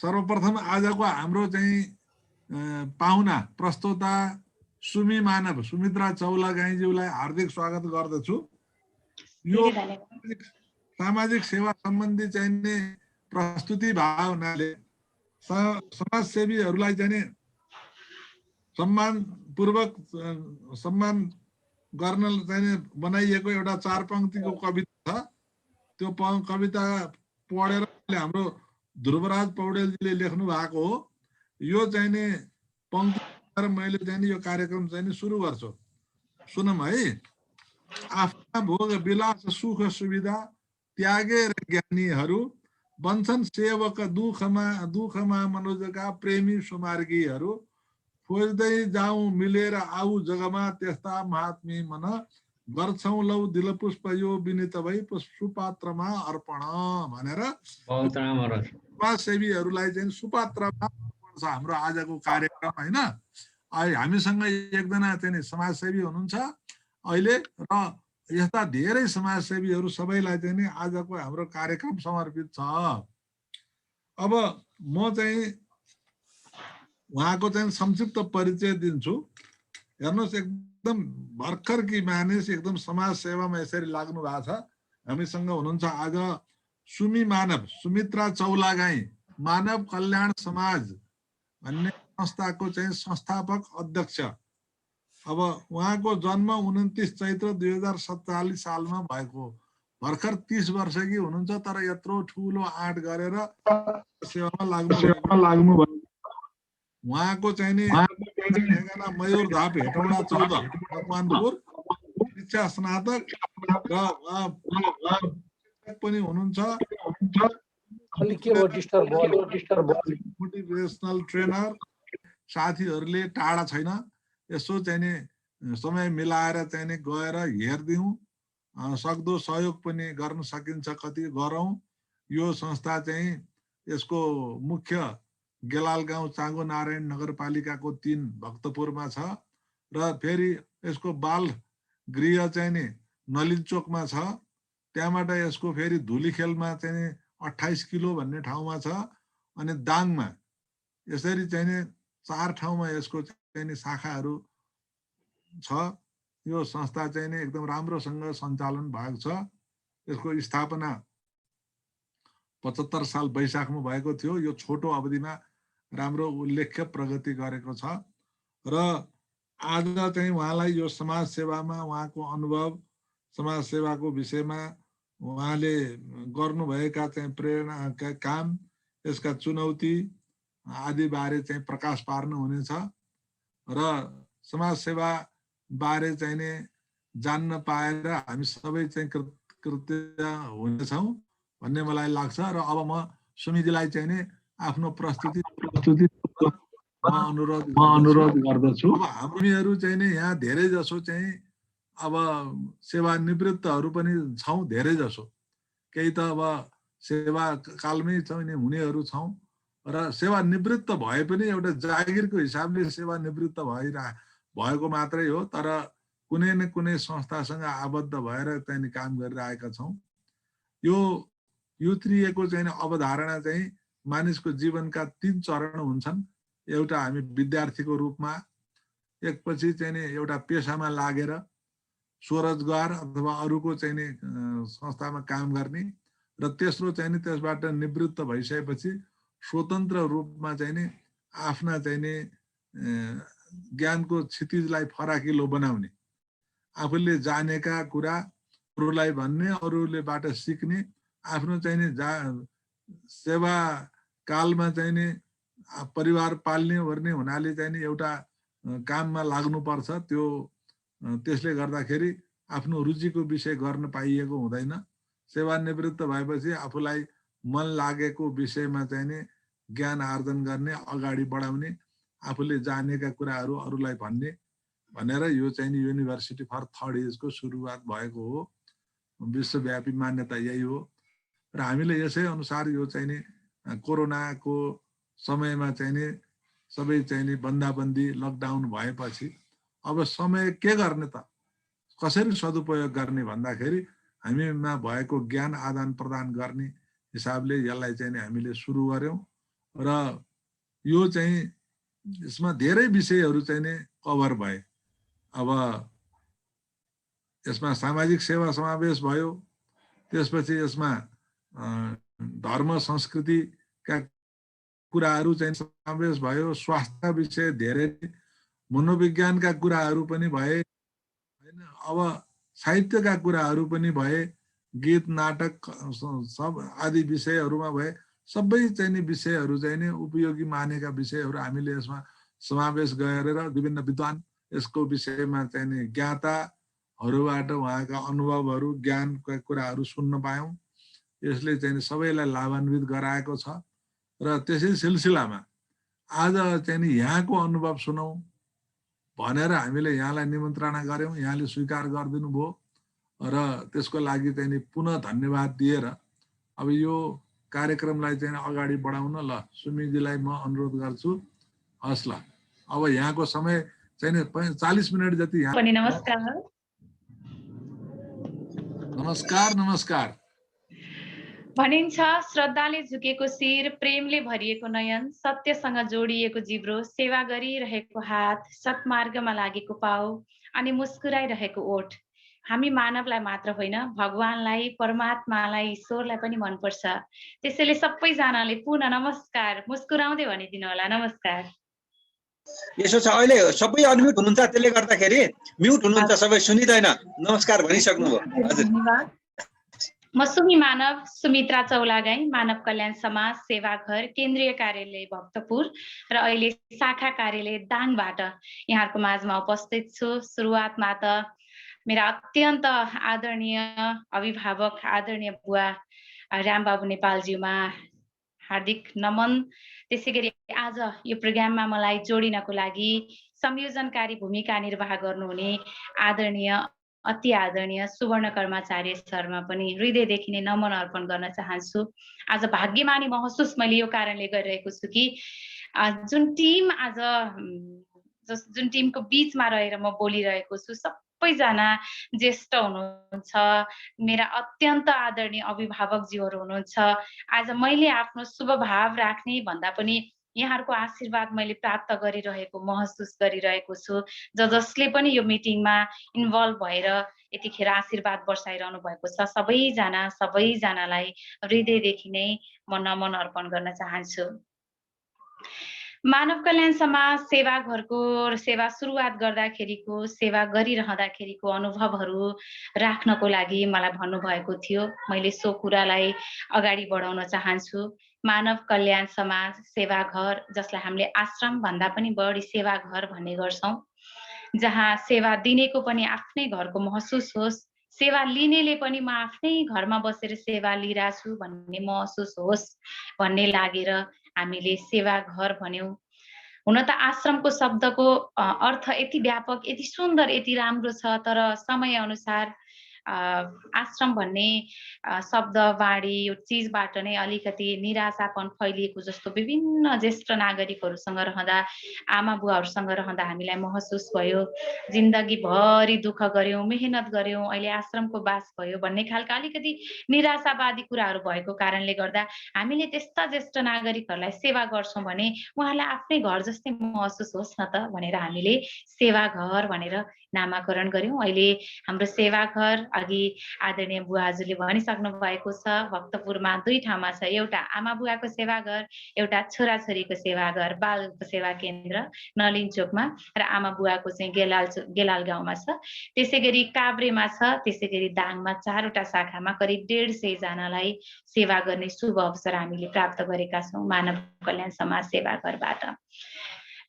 सर्वप्रथम आजको हाम्रो चाहिँ पाहुना प्रस्तोता सुमी मानव सुमित्रा चौलागाईज्यूलाई हार्दिक स्वागत गर्दछु। यो सामाजिक सेवा सम्बन्धी चाहिने प्रस्तुति भए हुनाले समाजसेवीहरूलाई चाहिँ सम्मानपूर्वक सम्मान गर्न चाहिँ बनाइएको एउटा 4 पंक्तिको कविता छ। त्यो कविता पढेर हाम्रो ध्रुवराज पौडेलजीले लेख्नु भएको हो। यो चाहिँ पंक्ति मैले चाहिँ यो कार्यक्रम चाहिँ सुरु गर्छु। सुनौँ है। आफ्ना भोग विलास सुख सुविधा त्यागेर ज्ञानीहरू बन्छन् सेवक दुखमा मनुजका प्रेमी सुमार्गीहरू खोज्दै जाउँ मिलेर आऊ जगमा त्यस्ता महात्मी मन गर्छौं लौ दिल पुष्प यो विनित भई सुपात्रमा अर्पण भनेर समाजसेवीहरूलाई चाहिँ सुपात्रमा अर्पण छ हाम्रो आजको कार्यक्रम हैन। हामीसँग एकजना चाहिँ समाजसेवी हुनुहुन्छ अहिले र यस्ता धेरै समाजसेवीहरू सबैलाई चाहिँ आजको हाम्रो कार्यक्रम समर्पित छ। अब म चाहिँ उहाँको चाहिँ संक्षिप्त परिचय दिन्छु। हेर्नुहोस् एकदम भर्खर कि मानिस एकदम समाज सेवामा यसरी लाग्नु भएको छ। हामीसँग हुनुहुन्छ आज सुमी मानव सुमित्रा चौलागाई मानव कल्याण समाज भन्ने संस्थाको चाहिँ संस्थापक अध्यक्ष। अब उहाँको जन्म 29 चैत्र 2047 सालमा भएको। भर्खर 30 वर्षकी हुनुहुन्छ तर यत्रो ठुलो आँट गरेर सेवामा लाग्नु भयो। उहाँको चाहिँ नि ठेगाना मयूर धाप हेटौडा 14 मकवानपुर शिक्षा स्नातक र पनि हुनुहुन्छ मोटिभेसनल ट्रेनर। साथीहरूले टाढा छैन यसो चाहिँ नि समय मिलाएर चाहिँ नि गएर हेर्दिउँ सक्दो सहयोग पनि गर्न सकिन्छ कति गरौँ। यो संस्था चाहिँ यसको मुख्य गेलाल गाउँ चाँगो नारायण नगरपालिकाको 3 भक्तपुरमा छ र फेरि यसको बाल गृह चाहिँ नि नलिनचोकमा छ। त्यहाँबाट यसको फेरि धुलीखेलमा चाहिँ 28 किलो भन्ने ठाउँमा छ अनि दाङमा। यसरी चाहिँ नि 4 ठाउँमा यसको चाहिँ नि शाखाहरू छ। यो संस्था चाहिँ नि एकदम राम्रोसँग सञ्चालन भएको छ। यसको स्थापना 75 साल वैशाखमा भएको थियो। यो छोटो अवधिमा राम्रो उल्लेख्य प्रगति गरेको छ र आज चाहिँ उहाँलाई यो समाज सेवामा उहाँको अनुभव समाज सेवाको विषयमा उहाँले गर्नुभएका चाहिँ प्रेरणाका काम यसका चुनौती आदि बारे चाहिँ प्रकाश पार्नु हुनेछ र समाज सेवा बारे चाहिँ नि जान्न पाएर हामी सबै चाहिँ कृतज्ञ हुनेछौँ भन्ने मलाई लाग्छ। र अब म सुमिजीलाई चाहिँ नि आफ्नो प्रस्तुति अनुरोध गर्दछु। अब हामीहरू चाहिँ नि यहाँ धेरै जसो चाहिँ अब सेवानिवृत्तहरू पनि छौँ धेरै जसो। केही त अब सेवा कालमै चाहिँ हुनेहरू छौँ र सेवानिवृत्त भए पनि एउटा जागिरको हिसाबले सेवानिवृत्त भएको मात्रै हो तर कुनै न कुनै संस्थासँग आबद्ध भएर चाहिँ काम गरिरहेका छौँ। यो युत्रिएको चाहिँ अवधारणा चाहिँ मानिसको जीवनका 3 चरण हुन्छन्। एउटा हामी विद्यार्थीको रूपमा एकपछि चाहिँ नि एउटा पेशामा लागेर स्वरोजगार अथवा अरूको चाहिँ नि संस्थामा काम गर्ने र तेस्रो चाहिँ नि त्यसबाट निवृत्त भइसकेपछि स्वतन्त्र रूपमा चाहिँ नि आफ्ना चाहिँ नि ज्ञानको क्षितिजलाई फराकिलो बनाउने आफूले जानेका कुरा अरूलाई भन्ने अरूलेबाट सिक्ने आफ्नो चाहिँ नि सेवा कालमा चाहिँ नि परिवार पाल्ने गर्ने हुनाले चाहिँ नि एउटा काममा लाग्नुपर्छ। त्यो त्यसले गर्दाखेरि आफ्नो रुचिको विषय गर्न पाइएको हुँदैन। सेवानिवृत्त भएपछि आफूलाई मन लागेको विषयमा चाहिँ नि ज्ञान आर्जन गर्ने अगाडि बढाउने आफूले जानेका कुराहरू अरूलाई भन्ने भनेर यो चाहिँ नि युनिभर्सिटी फर थर्ड एजको सुरुवात भएको हो। विश्वव्यापी मान्यता यही हो र हामीले यसै अनुसार यो चाहिँ नि कोरोनाको समयमा चाहिँ नि सबै चाहिँ नि बन्दाबन्दी लकडाउन भएपछि अब समय के गर्ने त कसरी सदुपयोग गर्ने भन्दाखेरि हामीमा भएको ज्ञान आदान प्रदान गर्ने हिसाबले यसलाई चाहिँ नि हामीले सुरु गर्यौं र यो चाहिँ यसमा धेरै विषयहरू चाहिँ नै कभर भए। अब यसमा सामाजिक सेवा समावेश भयो, त्यसपछि यसमा धर्म संस्कृतिका कुराहरू चाहिँ समावेश भयो, स्वास्थ्य विषय धेरै, मनोविज्ञानका कुराहरू पनि भए हैन। अब साहित्यका कुराहरू पनि भए, गीत नाटक सब आदि विषयहरूमा भए। सबै चाहिँ नि विषयहरू चाहिँ नि उपयोगी मानेका विषयहरू हामीले यसमा समावेश गरेर विभिन्न विद्वान यसको विषयमा चाहिँ नि ज्ञाताहरूबाट उहाँका अनुभवहरू, ज्ञानका कुराहरू सुन्न पायौँ। यसले चाहिँ नि सबैलाई लाभान्वित गराएको छ। र त्यसै सिलसिलामा आज चाहिँ नि यहाँको अनुभव सुनौँ भनेर हामीले यहाँलाई निमन्त्रणा गर्यौँ, यहाँले स्वीकार गरिदिनु भयो र त्यसको लागि चाहिँ नि पुनः धन्यवाद दिएर अब यो कार्यक्रमलाई चाहिँ अगाडि बढाउन ल सुमिजीलाई म अनुरोध गर्छु। हस् ल, अब यहाँको समय चाहिँ नि 40 मिनट जति यहाँ। नमस्कार नमस्कार नमस्कार। भनिन्छ श्रद्धाले झुकेको शिर, प्रेमले भरिएको नयन, सत्यसँग जोडिएको जिब्रो, सेवा गरिरहेको हात, सत्मार्गमा लागेको पाउ अनि मुस्कुराइरहेको ओठ। हामी मानवलाई मात्र होइन, भगवानलाई, परमात्मालाई, ईश्वरलाई पनि मनपर्छ। त्यसैले सबैजनाले पुनः नमस्कार मुस्कुराउँदै भनिदिनु होला। नमस्कार। यसो छ, अहिले सबै अनम्युट हुनुहुन्छ, त्यसले गर्दाखेरि म्युट हुनुहुन्छ, सबै सुनिदैन। नमस्कार भनिसक्नुभयो। हजुर, धन्यवाद। म सुमी मानव, सुमित्रा चौलागाई, मानव कल्याण समाज सेवाघर केन्द्रीय कार्यालय भक्तपुर र अहिले शाखा कार्यालय दाङबाट यहाँहरूको माझमा उपस्थित छु। सुरुवातमा त मेरा अत्यन्त आदरणीय अभिभावक आदरणीय बुवा रामबाबु नेपालज्यूमा हार्दिक नमन। त्यसै गरी आज यो प्रोग्राममा मलाई जोडिनको लागि संयोजनकारी भूमिका निर्वाह गर्नुहुने आदरणीय अति आदरणीय सुवर्ण कर्माचार्य शर्मा पनि हृदयदेखि नै नमन अर्पण गर्न चाहन्छु। आज भाग्यमानी महसुस मैले यो कारणले गरिरहेको छु कि जुन टिमको बीचमा रहेर म बोलिरहेको छु, सबैजना ज्येष्ठ हुनुहुन्छ, मेरा अत्यन्त आदरणीय अभिभावकज्यूहरू हुनुहुन्छ। आज मैले आफ्नो शुभ भाव राख्ने भन्दा पनि यहाँहरूको आशीर्वाद मैले प्राप्त गरिरहेको महसुस गरिरहेको छु। जसले पनि यो मिटिङमा इन्भल्भ भएर यतिखेर आशीर्वाद वर्षाइरहनु भएको छ, सबैजनालाई हृदयदेखि नै म नमन अर्पण गर्न चाहन्छु। मानव कल्याण समाज सेवाघरको सेवा सुरुवात गर्दाखेरिको, सेवा गरिरहँदाखेरिको अनुभवहरू राख्नको लागि मलाई भन्नुभएको थियो। मैले सो कुरालाई अगाडि बढाउन चाहन्छु। मानव कल्याण समाज सेवाघर, जसलाई हामीले आश्रम भन्दा पनि बढी सेवाघर भन्ने गर्छौँ, जहाँ सेवा दिनेको पनि आफ्नै घरको महसुस होस्, सेवा लिनेले पनि म आफ्नै घरमा बसेर सेवा लिइरहेको छु भन्ने महसुस होस् भन्ने लागेर हामीले सेवाघर भन्यौँ। हुन त आश्रमको शब्दको अर्थ यति व्यापक, यति सुन्दर, यति राम्रो छ, तर समय अनुसार आश्रम भन्ने शब्द बाढी यो चिजबाट नै अलिकति निराशापन फैलिएको जस्तो विभिन्न ज्येष्ठ नागरिकहरूसँग रहँदा, आमा बुवाहरूसँग रहँदा हामीलाई महसुस भयो। जिन्दगीभरि दुःख गऱ्यौँ, मेहनत गऱ्यौँ, अहिले आश्रमको बास भयो भन्ने खालका अलिकति निराशावादी कुराहरू भएको कारणले गर्दा हामीले त्यस्ता ज्येष्ठ नागरिकहरूलाई सेवा गर्छौँ भने उहाँलाई आफ्नै घर जस्तै महसुस होस् न त भनेर हामीले सेवाघर भनेर नामाकरण गर्यौँ। अहिले हाम्रो सेवाघर अघि आदरणीय बुवाजुले भनिसक्नु भएको छ, भक्तपुरमा 2 ठाउँमा छ। एउटा आमा बुवाको सेवाघर, एउटा छोराछोरीको सेवाघर बाल सेवा केन्द्र नलिनचोकमा, र आमा बुवाको चाहिँ गेलाल गाउँमा छ। त्यसै गरी काभ्रेमा छ, त्यसै गरी दाङमा 4 वटा शाखामा करिब 150 जनालाई सेवा गर्ने शुभ अवसर हामीले प्राप्त गरेका छौँ मानव कल्याण समाज सेवाघरबाट।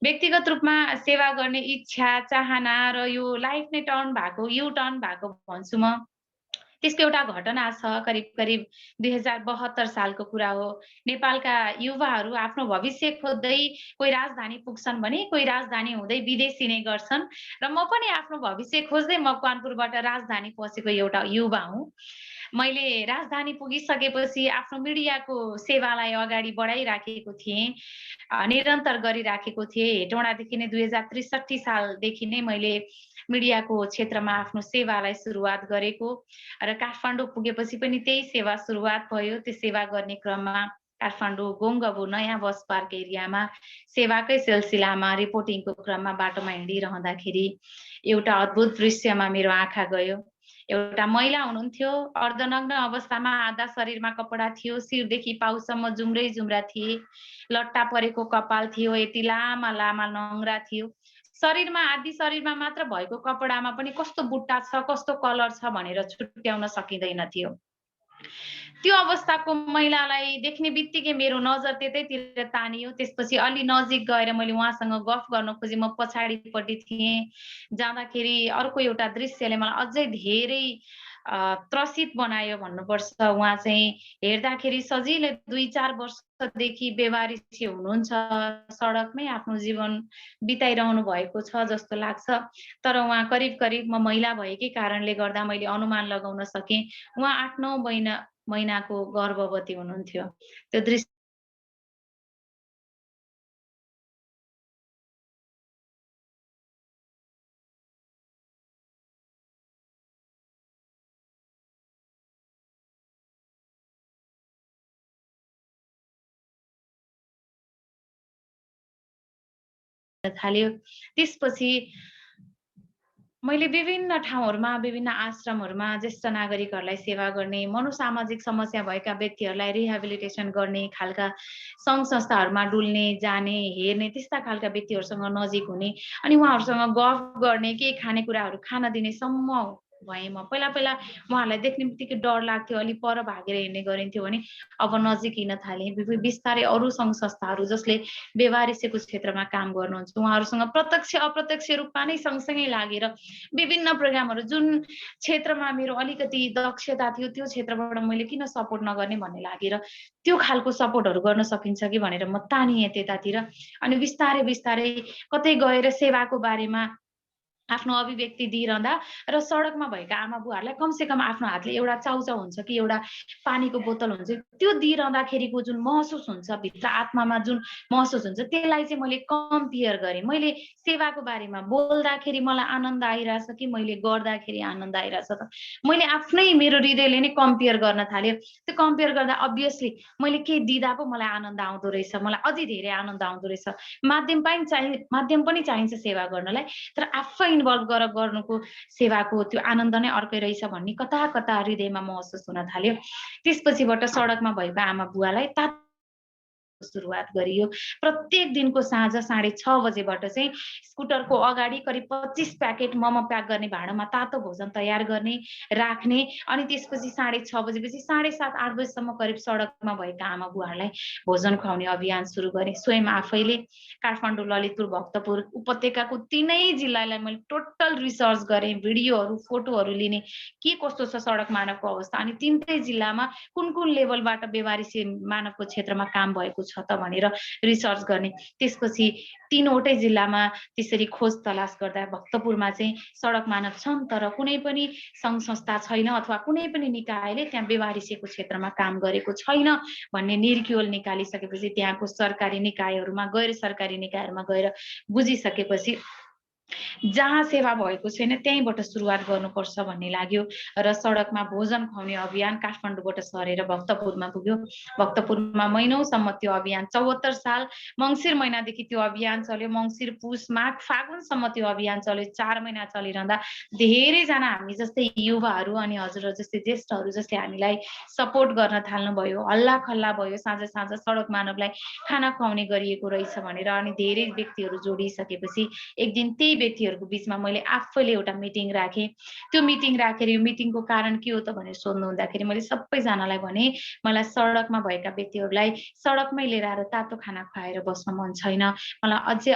व्यक्तिगत रूपमा सेवा गर्ने इच्छा चाहना र यो लाइफ नै यु टर्न भएको भन्छु म। त्यसको एउटा घटना छ, करिब 2072 सालको कुरा हो। नेपालका युवाहरू आफ्नो भविष्य खोज्दै कोही राजधानी पुग्छन् भने कोही राजधानी हुँदै विदेशी नै गर्छन्, र म पनि आफ्नो भविष्य खोज्दै मकवानपुरबाट राजधानी पसेको एउटा युवा हुँ। मैले राजधानी पुगिसकेपछि आफ्नो मिडियाको सेवालाई अगाडि बढाइराखेको थिएँ, निरन्तर गरिराखेको थिएँ। हेटौँडादेखि नै 2063 सालदेखि नै मैले मिडियाको क्षेत्रमा आफ्नो सेवालाई सुरुवात गरेको, र काठमाडौँ पुगेपछि पनि त्यही सेवा सुरुवात भयो। त्यो सेवा गर्ने क्रममा काठमाडौँ गोङ्गबु नयाँ बस पार्क एरियामा सेवाकै सिलसिलामा रिपोर्टिङको क्रममा बाटोमा हिँडिरहँदाखेरि एउटा अद्भुत दृश्यमा मेरो आँखा गयो। एउटा महिला हुनुहुन्थ्यो, अर्धनग्न अवस्थामा, आधा शरीरमा कपडा थियो, शिरदेखि पाउसम्म जुम्रै जुम्रा थिए, लट्टा परेको कपाल थियो, यति लामा लामा नङ्ग्रा थियो। शरीरमा आधी शरीरमा मात्र भएको कपडामा पनि कस्तो बुट्टा छ, कस्तो कलर छ भनेर छुट्याउन सकिँदैन थियो। त्यो अवस्थाको महिलालाई देख्ने बित्तिकै मेरो नजर त्यतैतिर तानियो। त्यसपछि अलि नजिक गएर मैले उहाँसँग गफ गर्न खोजेँ। म पछाडिपट्टि थिएँ। जाँदाखेरि अर्को एउटा दृश्यले मलाई अझै धेरै त्रसित बनायो भन्नुपर्छ। उहाँ चाहिँ हेर्दाखेरि सजिलै 2-4 वर्षदेखि बेवारिसी हुनुहुन्छ, सडकमै आफ्नो जीवन बिताइरहनु भएको छ जस्तो लाग्छ। तर उहाँ करिब म महिला भएकै कारणले गर्दा मैले अनुमान लगाउन सकेँ उहाँ 8-9 महिनाको गर्भवती हुनुहुन्थ्यो। त्यो दृश्य थाल्यो। त्यसपछि मैले विभिन्न ठाउँहरूमा, विभिन्न आश्रमहरूमा ज्येष्ठ नागरिकहरूलाई सेवा गर्ने, मनोसामाजिक समस्या भएका व्यक्तिहरूलाई रिहेबिलिटेसन गर्ने खालका सङ्घ संस्थाहरूमा डुल्ने, जाने, हेर्ने त्यस्ता खालका व्यक्तिहरूसँग नजिक हुने अनि उहाँहरूसँग गफ गर्ने, के खानेकुराहरू खान दिनेसम्म भएँ म। पहिला उहाँहरूलाई देख्ने बित्तिकै डर लाग्थ्यो, अलि पर भागेर हिँड्ने गरिन्थ्यो भने अब नजिक हिँड्न थालेँ। बिस्तारै अरू सङ्घ संस्थाहरू जसले बेवारिसीको क्षेत्रमा काम गर्नुहुन्छ उहाँहरूसँग प्रत्यक्ष अप्रत्यक्ष रूपमा नै सँगसँगै लागेर विभिन्न प्रोग्रामहरू जुन क्षेत्रमा मेरो अलिकति दक्षता थियो त्यो क्षेत्रबाट मैले किन सपोर्ट नगर्ने भन्ने लागेर त्यो खालको सपोर्टहरू गर्न सकिन्छ कि भनेर म तानिएँ त्यतातिर। अनि बिस्तारै कतै गएर सेवाको बारेमा आफ्नो अभिव्यक्ति दिइरहँदा र सडकमा भएका आमा बुवाहरूलाई कमसेकम आफ्नो हातले एउटा चाउचाउ हुन्छ कि एउटा पानीको बोतल हुन्छ त्यो दिइरहँदाखेरिको जुन महसुस हुन्छ भित्र आत्मामा जुन महसुस हुन्छ त्यसलाई चाहिँ मैले कम्पेयर गरेँ। मैले सेवाको बारेमा बोल्दाखेरि मलाई आनन्द आइरहेछ कि मैले गर्दाखेरि आनन्द आइरहेछ त मैले आफ्नै मेरो हृदयले नै कम्पेयर गर्न थाल्यो। त्यो कम्पेयर गर्दा अभियसली मैले केही दिँदा पो मलाई आनन्द आउँदो रहेछ, मलाई अझै धेरै आनन्द आउँदो रहेछ। माध्यम पनि चाहिन्छ सेवा गर्नलाई, तर आफै इन्भल्भ गर्नुको सेवाको त्यो आनन्द नै अर्कै रहेछ भन्ने कता हृदयमा महसुस हुन थाल्यो। त्यसपछिबाट सडकमा भएका आमा बुवालाई सुरुवात गरियो। प्रत्येक दिनको साँझ 6:30 बजेबाट चाहिँ स्कुटरको अगाडि करिब 25 प्याकेट मोमो प्याक गर्ने भाँडामा तातो भोजन तयार गर्ने, राख्ने अनि त्यसपछि 6:30 बजेपछि 7:30-8 बजेसम्म करिब सडकमा भएका आमा बुवाहरूलाई भोजन खुवाउने अभियान सुरु गरेँ। स्वयं आफैले काठमाडौँ, ललितपुर, भक्तपुर उपत्यकाको 3 जिल्लालाई मैले टोटल रिसर्च गरेँ, भिडियोहरू, फोटोहरू लिने के कस्तो छ सडक मानवको अवस्था अनि 3 जिल्लामा कुन लेभलबाट बेवारिसी मानवको क्षेत्रमा काम भएको छ त भनेर रिसर्च गर्ने। त्यसपछि 3वटै जिल्लामा त्यसरी खोज तलास गर्दा भक्तपुरमा चाहिँ सडक मानव छन् तर कुनै पनि सङ्घ संस्था छैन अथवा कुनै पनि निकायले त्यहाँ बेवारिसीको क्षेत्रमा काम गरेको छैन भन्ने निर्क्युल निकालिसकेपछि त्यहाँको सरकारी निकायहरूमा गैर सरकारी निकायहरूमा गएर बुझिसकेपछि जहाँ सेवा भएको छैन त्यहीँबाट सुरुवात गर्नुपर्छ भन्ने लाग्यो र सडकमा भोजन खुवाउने अभियान काठमाडौँबाट सरेर भक्तपुरमा पुग्यो। भक्तपुरमा महिनौसम्म त्यो अभियान 74 साल मङ्सिर महिनादेखि त्यो अभियान चल्यो। मङ्सिर, पुस, माघ, फागुनसम्म त्यो अभियान चल्यो। 4 महिना चलिरहँदा धेरैजना हामी जस्तै युवाहरू अनि हजुर जस्तै ज्येष्ठहरू जस्तै हामीलाई सपोर्ट गर्न थाल्नुभयो। हल्ला खल्ला भयो, साँझ सडक मानवलाई खाना खुवाउने गरिएको रहेछ भनेर अनि धेरै व्यक्तिहरू जोडिसकेपछि एक दिन त्यही व्यक्तिहरूको बिचमा मैले आफैले एउटा मिटिङ राखेँ। त्यो मिटिङ राखेर यो मिटिङको कारण के हो त भनेर सोध्नु हुँदाखेरि मैले सबैजनालाई भने मलाई सडकमा भएका व्यक्तिहरूलाई सडकमै लिएर आएर तातो खाना खुवाएर बस्न मन छैन, मलाई अझै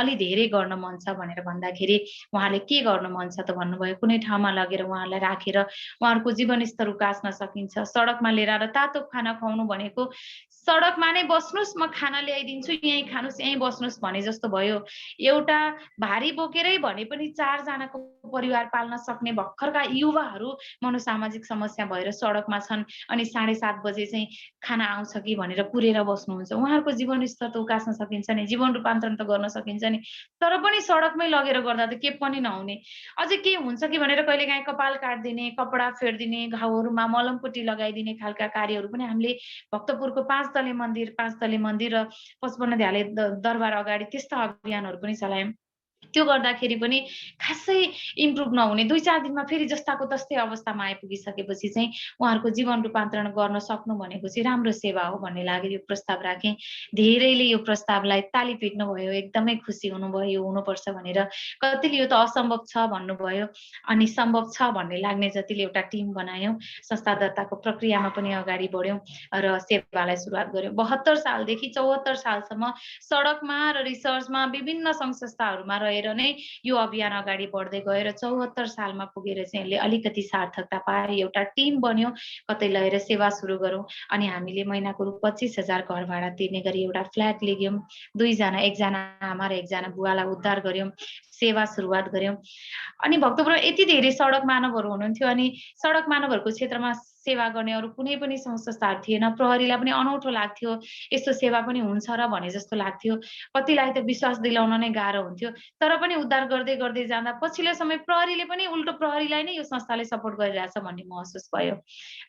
अलि धेरै गर्न मन छ भनेर भन्दाखेरि उहाँले के गर्न मन छ त भन्नुभयो। कुनै ठाउँमा लगेर उहाँहरूलाई राखेर उहाँहरूको जीवनस्तर उकास्न सकिन्छ। सडकमा लिएर आएर तातो खाना खुवाउनु भनेको सडकमा नै बस्नुस्, म खाना ल्याइदिन्छु, यहीँ खानुस्, यहीँ बस्नुस् भने जस्तो भयो। एउटा भारी तोकेरै भने पनि 4 जनाको परिवार पाल्न सक्ने भर्खरका युवाहरू मनोसामाजिक समस्या भएर सडकमा छन् अनि 7:30 बजे चाहिँ खाना आउँछ कि भनेर कुरेर बस्नुहुन्छ। उहाँहरूको जीवनस्तर त उकास्न सकिन्छ नि, जीवन रूपान्तरण त गर्न सकिन्छ नि, तर पनि सडकमै लगेर गर्दा त के पनि नहुने। अझै के हुन्छ कि भनेर कहिलेकाहीँ कपाल काट्दिने, कपडा फेर्दिने, घाउहरूमा मलमपट्टी लगाइदिने खालका कार्यहरू पनि हामीले भक्तपुरको 5 तले मन्दिर र 55 ध्याले दरबार अगाडि त्यस्ता अभियानहरू पनि चलायौँ। त्यो गर्दाखेरि पनि खासै इम्प्रुभ नहुने 2-4 दिनमा फेरि जस्ताको तस्तै अवस्थामा आइपुगिसकेपछि चाहिँ उहाँहरूको जीवन रूपान्तरण गर्न सक्नु भनेको चाहिँ राम्रो सेवा हो भन्ने लागेर यो प्रस्ताव राखेँ। धेरैले यो प्रस्तावलाई ताली पिट्नुभयो, एकदमै खुसी हुनुभयो, यो हुनुपर्छ भनेर। कतिले यो त असम्भव छ भन्नुभयो अनि सम्भव छ भन्ने लाग्ने जतिले एउटा टिम बनायौँ। संस्था दर्ताको प्रक्रियामा पनि अगाडि बढ्यौँ र सेवालाई सुरुवात गर्यौँ। 72 सालदेखि 74 सालसम्म सडकमा र रिसर्चमा विभिन्न सङ्घ-संस्थाहरूमा रहेर नै यो अभियान अगाडि बढ्दै गयो र 74 सालमा पुगेर चाहिँ यसले अलिकति सार्थकता पायो। एउटा टिम बन्यो, कतै लगेर सेवा सुरु गरौँ अनि हामीले महिनाको रु 25,000 घर भाडा तिर्ने गरी एउटा फ्ल्याट लिग्यौँ। 2 जना, 1 जना आमा र 1 जना बुवालाई उद्धार गर्यौँ, सेवा सुरुवात गर्यौँ। अनि भक्तपुरमा यति धेरै सडक मानवहरू हुनुहुन्थ्यो अनि सडक मानवहरूको क्षेत्रमा सेवा गर्ने अरू कुनै पनि सङ्घ-संस्थाहरू थिएन। प्रहरीलाई पनि अनौठो लाग्थ्यो, यस्तो सेवा पनि हुन्छ र भने जस्तो लाग्थ्यो। कतिलाई त विश्वास दिलाउन नै गाह्रो हुन्थ्यो। तर पनि उद्धार गर्दै गर्दै जाँदा पछिल्लो समय प्रहरीले पनि उल्टो प्रहरीलाई नै यो संस्थाले सपोर्ट गरिरहेछ भन्ने महसुस भयो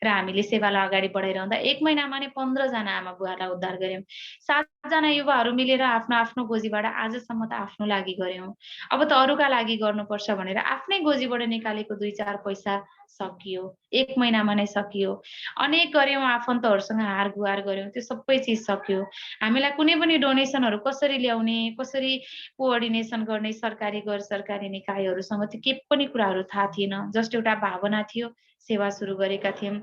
र हामीले सेवालाई अगाडि बढाइरहँदा 1 महिनामा नै 15 जना आमा बुवालाई उद्धार गर्यौँ। 7 जना युवाहरू मिलेर आफ्नो गोजीबाट आजसम्म त आफ्नो लागि गर्यौँ। अब त अरूका लागि गर्नुपर्छ भनेर आफ्नै गोजीबाट निकालेको 2-4 पैसा सकियो। 1 महिनामा नै सकियो। अनेक गर्यौँ, आफन्तहरूसँग हार गुहार गर्यौँ, त्यो सबै चिज सकियो। हामीलाई कुनै पनि डोनेसनहरू कसरी ल्याउने, कसरी कोअर्डिनेसन गर्ने सरकारी गैर सरकारी निकायहरूसँग त्यो के पनि कुराहरू थाहा थिएन। जस्ट एउटा भावना थियो, सेवा सुरु गरेका थियौँ।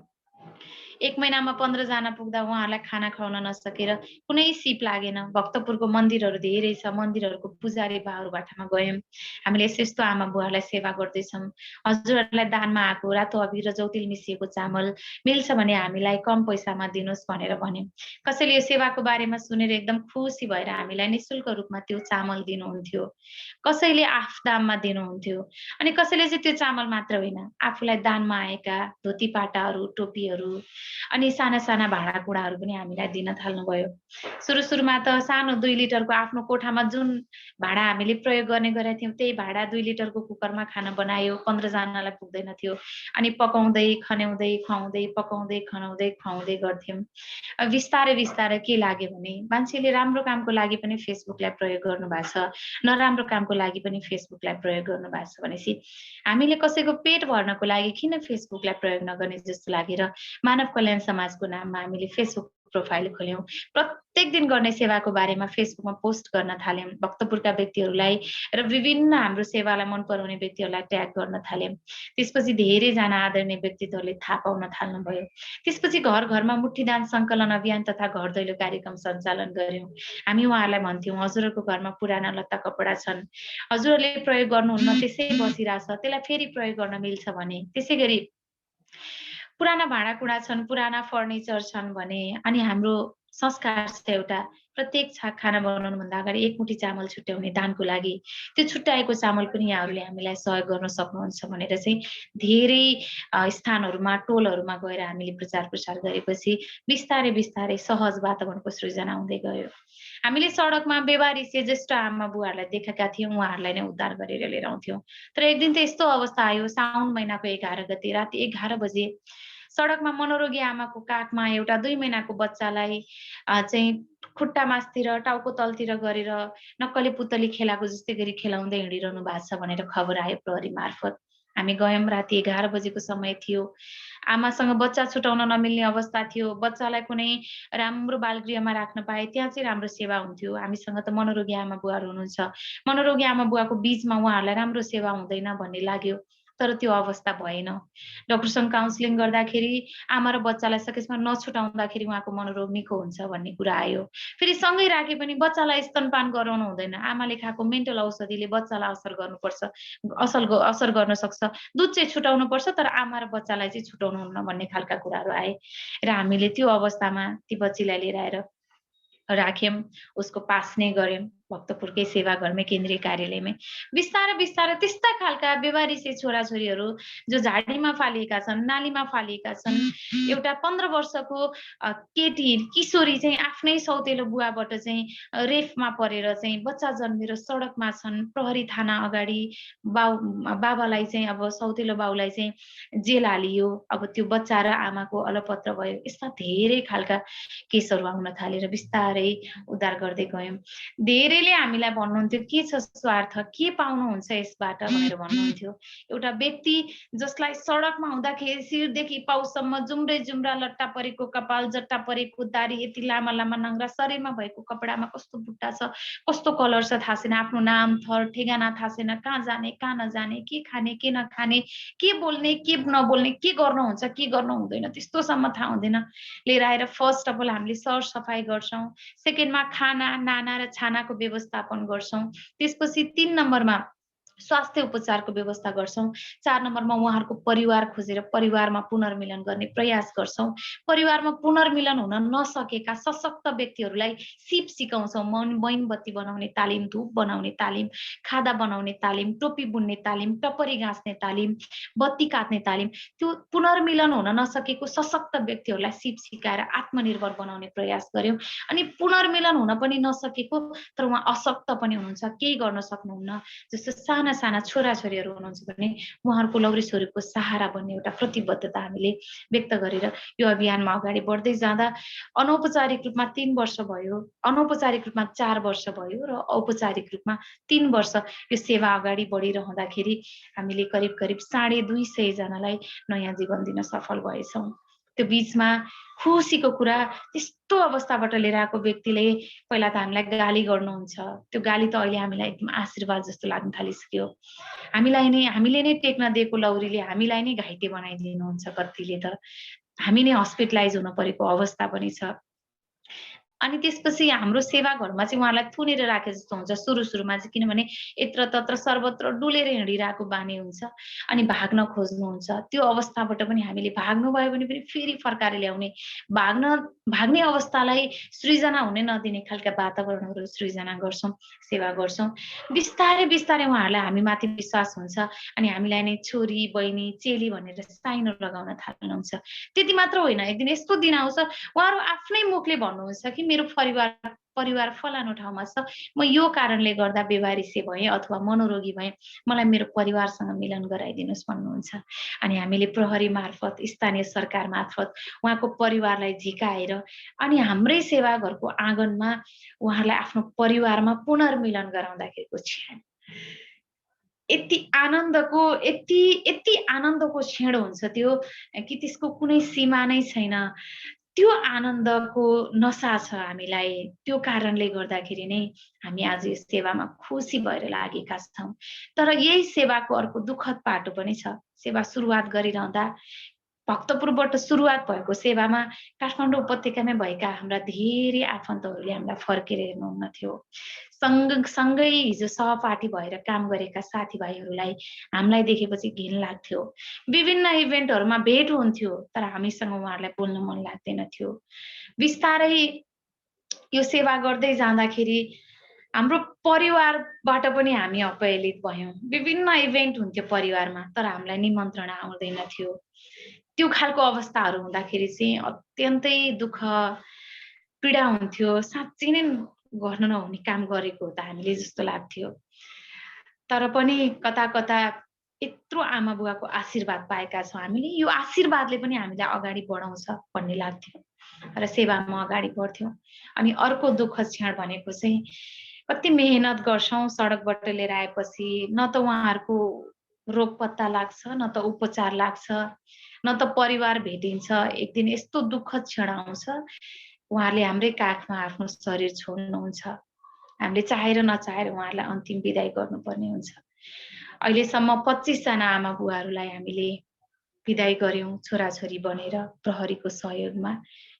1 महिनामा 15 जना पुग्दा उहाँहरूलाई खाना खुवाउन नसकेर कुनै सिप लागेन। भक्तपुरको मन्दिरहरू धेरै छ, मन्दिरहरूको पुजारी बाहरूबाटामा गयौँ। हामीले यस्तो आमा बुवाहरूलाई सेवा गर्दैछौँ। हजुरहरूलाई दानमा आएको रातो अबिर र जौतिल मिसिएको चामल मिल्छ भने हामीलाई कम पैसामा दिनुहोस् भनेर भन्यौँ। कसैले यो सेवाको बारेमा सुनेर एकदम खुसी भएर हामीलाई निःशुल्क रूपमा त्यो चामल दिनुहुन्थ्यो। कसैले आफ दाममा दिनुहुन्थ्यो अनि कसैले चाहिँ त्यो चामल मात्र होइन, आफूलाई दानमा आएका धोतीपाटाहरू, टोपीहरू अनि साना भाँडाकुँडाहरू पनि हामीलाई दिन थाल्नुभयो। सुरुमा त सानो 2 लिटरको आफ्नो कोठामा जुन भाँडा हामीले प्रयोग गर्ने गरेका थियौँ, त्यही भाँडा 2 लिटरको कुकरमा खाना बनायो, 15 जनालाई पुग्दैन थियो। अनि पकाउँदै, खन्याउँदै, खुवाउँदै, पकाउँदै, खनाउँदै, खुवाउँदै गर्थ्यौँ। बिस्तारै के लाग्यो भने मान्छेले राम्रो कामको लागि पनि फेसबुकलाई प्रयोग गर्नुभएको छ, नराम्रो कामको लागि पनि फेसबुकलाई प्रयोग गर्नुभएको छ भनेपछि हामीले कसैको पेट भर्नको लागि किन फेसबुकलाई प्रयोग नगर्ने जस्तो लागेर मानव कल्याण समाजको नाममा हामीले फेसबुक प्रोफाइल खोल्यौँ। प्रत्येक दिन गर्ने सेवाको बारेमा फेसबुकमा पोस्ट गर्न थाल्यौँ। भक्तपुरका व्यक्तिहरूलाई र विभिन्न हाम्रो सेवालाई मन पराउने व्यक्तिहरूलाई ट्याग गर्न थाल्यौँ। त्यसपछि धेरैजना आदरणीय व्यक्तित्वहरूले थाहा पाउन थाल्नुभयो। त्यसपछि घर-घरमा मुठीदान सङ्कलन अभियान तथा घर दैलो कार्यक्रम सञ्चालन गर्यौँ। हामी उहाँहरूलाई भन्थ्यौँ, हजुरहरूको घरमा पुराना लत्ता कपडा छन्, हजुरहरूले प्रयोग गर्नुहुन्न त्यसै बसिरहेछ, त्यसलाई फेरि प्रयोग गर्न मिल्छ भने, त्यसै गरी पुराना भाँडाकुँडा छन्, पुराना फर्निचर छन् भने अनि हाम्रो संस्कार छ एउटा, प्रत्येक खाना बनाउनुभन्दा अगाडि 1 मुठी चामल छुट्याउने दानको लागि। त्यो छुट्याएको चामल पनि यहाँहरूले हामीलाई सहयोग गर्न सक्नुहुन्छ भनेर चाहिँ धेरै स्थानहरूमा, टोलहरूमा गएर हामीले प्रचार-प्रसार गरेपछि बिस्तारै सहज वातावरणको सृजना हुँदै गयो। हामीले सडकमा बेवारिसे ज्येष्ठ आमा बुवाहरूलाई देखेका थियौँ, उहाँहरूलाई नै उद्धार गरेर लिएर आउँथ्यौँ। तर एक दिन त यस्तो अवस्था आयो, साउन महिनाको 11 गते राति 11 बजे सडकमा मनोरोगी आमाको काखमा एउटा 2 महिनाको बच्चालाई चाहिँ खुट्टा मास्तिर, टाउको तलतिर गरेर नक्कली पुतली खेलाको जस्तै गरी खेलाउँदै हिँडिरहनु भएको छ भनेर खबर आयो प्रहरी मार्फत। हामी गयौँ, राति 11 बजेको समय थियो। आमासँग बच्चा छुटाउन नमिल्ने अवस्था थियो। बच्चालाई कुनै राम्रो बालगृहमा राख्न पाए त्यहाँ चाहिँ राम्रो सेवा हुन्थ्यो। हामीसँग त मनोरोगी आमा बुवाहरू हुनुहुन्छ। मनोरोगी आमा बुवाको बीचमा उहाँहरूलाई राम्रो सेवा हुँदैन भन्ने लाग्यो। तर त्यो अवस्था भएन। डाक्टरसँग काउन्सिलिङ गर्दाखेरि आमा र बच्चालाई सकेसम्म नछुटाउँदाखेरि उहाँको मनोरोग निको हुन्छ भन्ने कुरा आयो। फेरि सँगै राखे पनि बच्चालाई स्तनपान गराउनु हुँदैन। आमाले खाएको मेन्टल औषधिले बच्चालाई असर गर्न सक्छ। दुध चाहिँ छुटाउनु पर्छ तर आमा र बच्चालाई चाहिँ छुटाउनु हुन्न भन्ने खालका कुराहरू आए र हामीले त्यो अवस्थामा ती बच्चीलाई लिएर आएर राख्यौँ, उसको पास्ने गर्यौँ। भक्तपुरकै सेवा घरमै केन्द्रीय कार्यालयमै बिस्तारै बिस्तारै त्यस्ता खालका व्यवहारिसे छोराछोरीहरू जो झाडीमा फालिएका छन्, नालीमा फालिएका छन्। एउटा 15 वर्षको केटी किशोरी चाहिँ आफ्नै सौतेलो बुवाबाट चाहिँ रेफमा परेर चाहिँ बच्चा जन्मेर सडकमा छन्। प्रहरी थाना अगाडि बाबालाई चाहिँ अब सौतेलो बाउलाई चाहिँ जेल हालियो। अब त्यो बच्चा र आमाको अलपत्र भयो। यस्ता धेरै खालका केसहरू आउन थालेर बिस्तारै उद्धार गर्दै गयौँ। धेरैले हामीलाई भन्नुहुन्थ्यो के छ स्वार्थ, के पाउनुहुन्छ यसबाट भनेर भन्नुहुन्थ्यो। एउटा व्यक्ति जसलाई सडकमा हुँदाखेरि शिरदेखि पाउसम्म जुम्रे जुम्रा लट्टा परेको कपाल, जट्टा परेको दारी, यति लामा लामा नङ्ग्रा, शरीरमा भएको कपडामा कस्तो बुट्टा छ, कस्तो कलर छ थाहा छैन, आफ्नो नाम थर ठेगाना थाहा छैन, कहाँ जाने कहाँ नजाने, के खाने के नखाने, के बोल्ने के नबोल्ने, के गर्नुहुन्छ के गर्नु हुँदैन त्यस्तोसम्म थाहा हुँदैन। लिएर आएर फर्स्ट अफ अल हामीले सरसफाइ गर्छौँ। सेकेन्डमा खाना नाना र छानाको व्यवस्थापन गर्छौँ। त्यसपछि 3 नम्बरमा स्वास्थ्य उपचारको व्यवस्था गर्छौँ। 4 नम्बरमा उहाँहरूको परिवार खोजेर परिवारमा पुनर्मिलन गर्ने प्रयास गर्छौँ। परिवारमा पुनर्मिलन हुन नसकेका सशक्त व्यक्तिहरूलाई सिप सिकाउँछौँ। मोमबत्ती बनाउने तालिम, धूप बनाउने तालिम, खादा बनाउने तालिम, टोपी बुन्ने तालिम, टपरी गाँच्ने तालिम, बत्ती काट्ने तालिम। त्यो पुनर्मिलन हुन नसकेको सशक्त व्यक्तिहरूलाई सिप सिकाएर आत्मनिर्भर बनाउने प्रयास गर्यौँ। अनि पुनर्मिलन हुन पनि नसकेको तर उहाँ अशक्त पनि हुनुहुन्छ, केही गर्न सक्नुहुन्न, जस्तो साना साना छोराछोरीहरू हुनुहुन्छ भने उहाँहरूको लौरी छोरीको सहारा बन्ने एउटा प्रतिबद्धता हामीले व्यक्त गरेर यो अभियानमा अगाडि बढ्दै जाँदा अनौपचारिक रूपमा 3 वर्ष भयो, अनौपचारिक रूपमा 4 वर्ष भयो र औपचारिक रूपमा 3 वर्ष यो सेवा अगाडि बढिरहँदाखेरि हामीले करिब करिब 250 जनालाई नयाँ जीवन दिन सफल भएछौँ। त्यो बीचमा खुसीको कुरा, त्यस्तो अवस्थाबाट लिएर आएको व्यक्तिले पहिला त हामीलाई गाली गर्नुहुन्छ। त्यो गाली त अहिले हामीलाई एकदम आशीर्वाद जस्तो लाग्न थालिसक्यो। हामीले नै टेक्न दिएको लौरीले हामीलाई नै घाइते बनाइदिनुहुन्छ कतिले त। हामी नै हस्पिटलाइज हुन परेको अवस्था पनि छ। अनि त्यसपछि हाम्रो सेवा घरमा चाहिँ उहाँलाई थुनेर राखे जस्तो हुन्छ सुरुमा चाहिँ, किनभने यत्र तत्र सर्वत्र डुलेर हिँडिरहेको बानी हुन्छ अनि भाग्न खोज्नुहुन्छ। त्यो अवस्थाबाट पनि हामीले भाग्नु भयो भने पनि फेरि फर्काएर ल्याउने, भाग्ने अवस्थालाई सृजना हुने नदिने खालका वातावरणहरू सृजना गर्छौँ, सेवा गर्छौँ। बिस्तारै बिस्तारै उहाँहरूलाई हामीमाथि विश्वास हुन्छ अनि हामीलाई नै छोरी बहिनी चेली भनेर साइनो लगाउन थाल्नुहुन्छ। त्यति मात्र होइन, एक दिन यस्तो दिन आउँछ उहाँहरू आफ्नै मुखले भन्नुहुन्छ कि मेरो परिवार फलानु ठाउँमा छ, म यो कारणले गर्दा बेवारिसे भएँ अथवा मनोरोगी भएँ, मलाई मेरो परिवारसँग मिलन गराइदिनुहोस् भन्नुहुन्छ। अनि हामीले प्रहरी मार्फत, स्थानीय सरकार मार्फत उहाँको परिवारलाई झिकाएर अनि हाम्रै सेवा घरको आँगनमा उहाँलाई आफ्नो परिवारमा पुनर्मिलन गराउँदाखेरिको क्षण यति आनन्दको क्षण हुन्छ त्यो कि त्यसको कुनै सीमा नै छैन। त्यो आनन्दको नशा छ हामीलाई। त्यो कारणले गर्दाखेरि नै हामी आज यो सेवामा खुसी भएर लागेका छौँ। तर यही सेवाको अर्को दुःखद पाटो पनि छ। सेवा सुरुवात गरिरहँदा भक्तपुरबाट सुरुवात भएको सेवामा काठमाडौँ उपत्यकामै भएका हाम्रा धेरै आफन्तहरूले हामीलाई फर्केर हेर्नुहुन्न थियो। सँगै हिजो सहपाठी भएर काम गरेका साथीभाइहरूलाई हामीलाई देखेपछि घिन लाग्थ्यो। विभिन्न इभेन्टहरूमा भेट हुन्थ्यो तर हामीसँग उहाँहरूलाई बोल्न मन लाग्दैन थियो। बिस्तारै यो सेवा गर्दै जाँदाखेरि हाम्रो परिवारबाट पनि हामी अपहेलित भयौँ। विभिन्न इभेन्ट हुन्थ्यो परिवारमा तर हामीलाई निमन्त्रणा आउँदैन थियो। त्यो खालको अवस्थाहरू हुँदाखेरि चाहिँ अत्यन्तै दुःख पीडा हुन्थ्यो। साँच्चै नै गर्न नहुने काम गरेको हो त हामीले जस्तो लाग्थ्यो। तर पनि कता कता यत्रो आमा बुवाको आशीर्वाद पाएका छौँ हामीले, यो आशीर्वादले पनि हामीलाई अगाडि बढाउँछ भन्ने लाग्थ्यो र सेवामा अगाडि बढ्थ्यौँ। अनि अर्को दुःख क्षण भनेको चाहिँ कति मेहनत गर्छौँ सडकबाट लिएर आएपछि, न त उहाँहरूको रोग पत्ता लाग्छ, न त उपचार लाग्छ, न त परिवार भेटिन्छ। एक दिन यस्तो दुःखद क्षण आउँछ उहाँहरूले हाम्रै काखमा आफ्नो शरीर छोड्नुहुन्छ। हामीले चाहेर नचाहेर उहाँहरूलाई अन्तिम बिदाई गर्नुपर्ने हुन्छ। अहिलेसम्म 25 जना आमा बुवाहरूलाई हामीले बिदाई गर्यौँ छोराछोरी बनेर प्रहरीको सहयोगमा।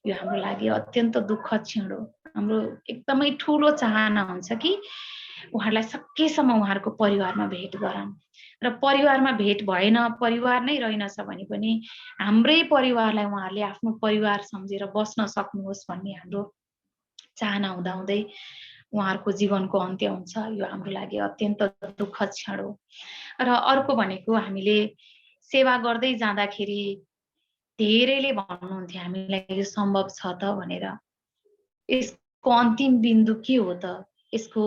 यो हाम्रो लागि अत्यन्त दुःखद क्षण हो। हाम्रो एकदमै ठुलो चाहना हुन्छ कि उहाँहरूलाई सकेसम्म उहाँहरूको परिवारमा भेट गराउँ र परिवारमा भेट भएन, परिवार नै रहेनछ भने पनि हाम्रै परिवारलाई उहाँहरूले आफ्नो परिवार सम्झेर बस्न सक्नुहोस् भन्ने हाम्रो चाहना हुँदाहुँदै उहाँहरूको जीवनको अन्त्य हुन्छ। यो हाम्रो लागि अत्यन्त दुःखद क्षण हो। र अर्को भनेको हामीले सेवा गर्दै जाँदाखेरि धेरैले भन्नुहुन्थ्यो हामीलाई यो सम्भव छ त भनेर। यसको अन्तिम बिन्दु के हो त, यसको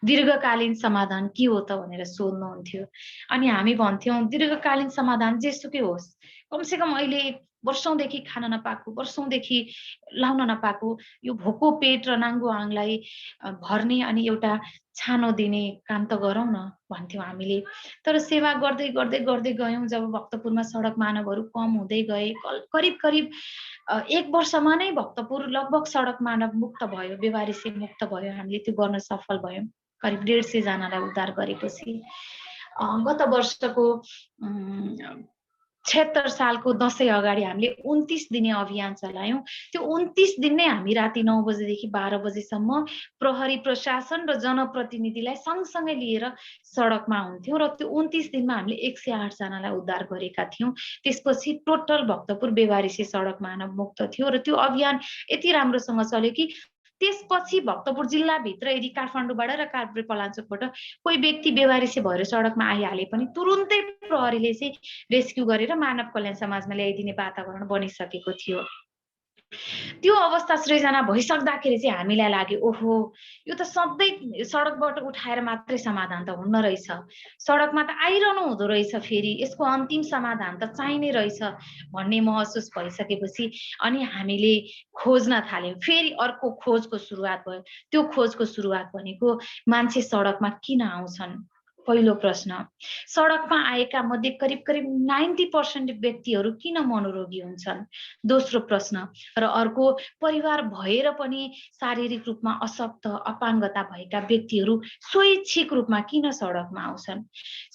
दीर्घकालीन समाधान के हो त भनेर सोध्नुहुन्थ्यो। अनि हामी भन्थ्यौँ दीर्घकालीन समाधान जेसुकै होस्, कमसेकम अहिले वर्षौंदेखि खान नपाएको, वर्षौंदेखि लाउन नपाएको यो भोको पेट र नाङ्गो आङलाई भर्ने अनि एउटा छानो दिने काम त गरौँ न भन्थ्यौँ हामीले। तर सेवा गर्दै गर्दै गर्दै गयौँ। जब भक्तपुरमा सडक मानवहरू कम हुँदै गए, करिब करिब 1 वर्षमा नै भक्तपुर लगभग सडक मानव मुक्त भयो, बेवारिसी मुक्त भयो। हामीले त्यो गर्न सफल भयौँ। करिब 150 जनालाई उद्धार गरेपछि गत वर्षको 76 सालको दशैं अगाडि हामीले 29 दिने अभियान चलायौँ। त्यो 29 दिन नै हामी राति 9 बजेदेखि 12 बजेसम्म प्रहरी प्रशासन र जनप्रतिनिधिलाई सँगसँगै लिएर सडकमा हुन्थ्यौँ र त्यो 29 दिनमा हामीले 108 जनालाई उद्धार गरेका थियौँ। त्यसपछि टोटल भक्तपुर बेवारिसी सडक मानव मुक्त थियो र त्यो अभियान यति राम्रोसँग चल्यो कि त्यसपछि भक्तपुर जिल्लाभित्र यदि काठमाडौँबाट र काभ्रे पलाञ्चोकबाट कोही व्यक्ति बेवारिसी भएर सडकमा आइहाले पनि तुरुन्तै प्रहरीले चाहिँ रेस्क्यु गरेर मानव कल्याण समाजमा ल्याइदिने वातावरण बनिसकेको थियो। त्यो अवस्था सृजना भइसक्दाखेरि चाहिँ हामीलाई लाग्यो ओहो यो त सधैँ सडकबाट उठाएर मात्रै समाधान त हुन्न रहेछ, सडकमा त आइरहनु हुँदो रहेछ, फेरि यसको अन्तिम समाधान त चाहिने रहेछ भन्ने महसुस भइसकेपछि अनि हामीले खोज्न थाल्यौँ। फेरि अर्को खोजको सुरुवात भयो। त्यो खोजको सुरुवात भनेको मान्छे सडकमा किन आउँछन्? पहिलो प्रश्न, सडकमा आएका मध्ये करिब करिब 90% व्यक्तिहरू किन मनोरोगी हुन्छन्? दोस्रो प्रश्न र अर्को, परिवार भएर पनि शारीरिक रूपमा अशक्त अपाङ्गता भएका व्यक्तिहरू स्वैच्छिक रूपमा किन सडकमा आउँछन्?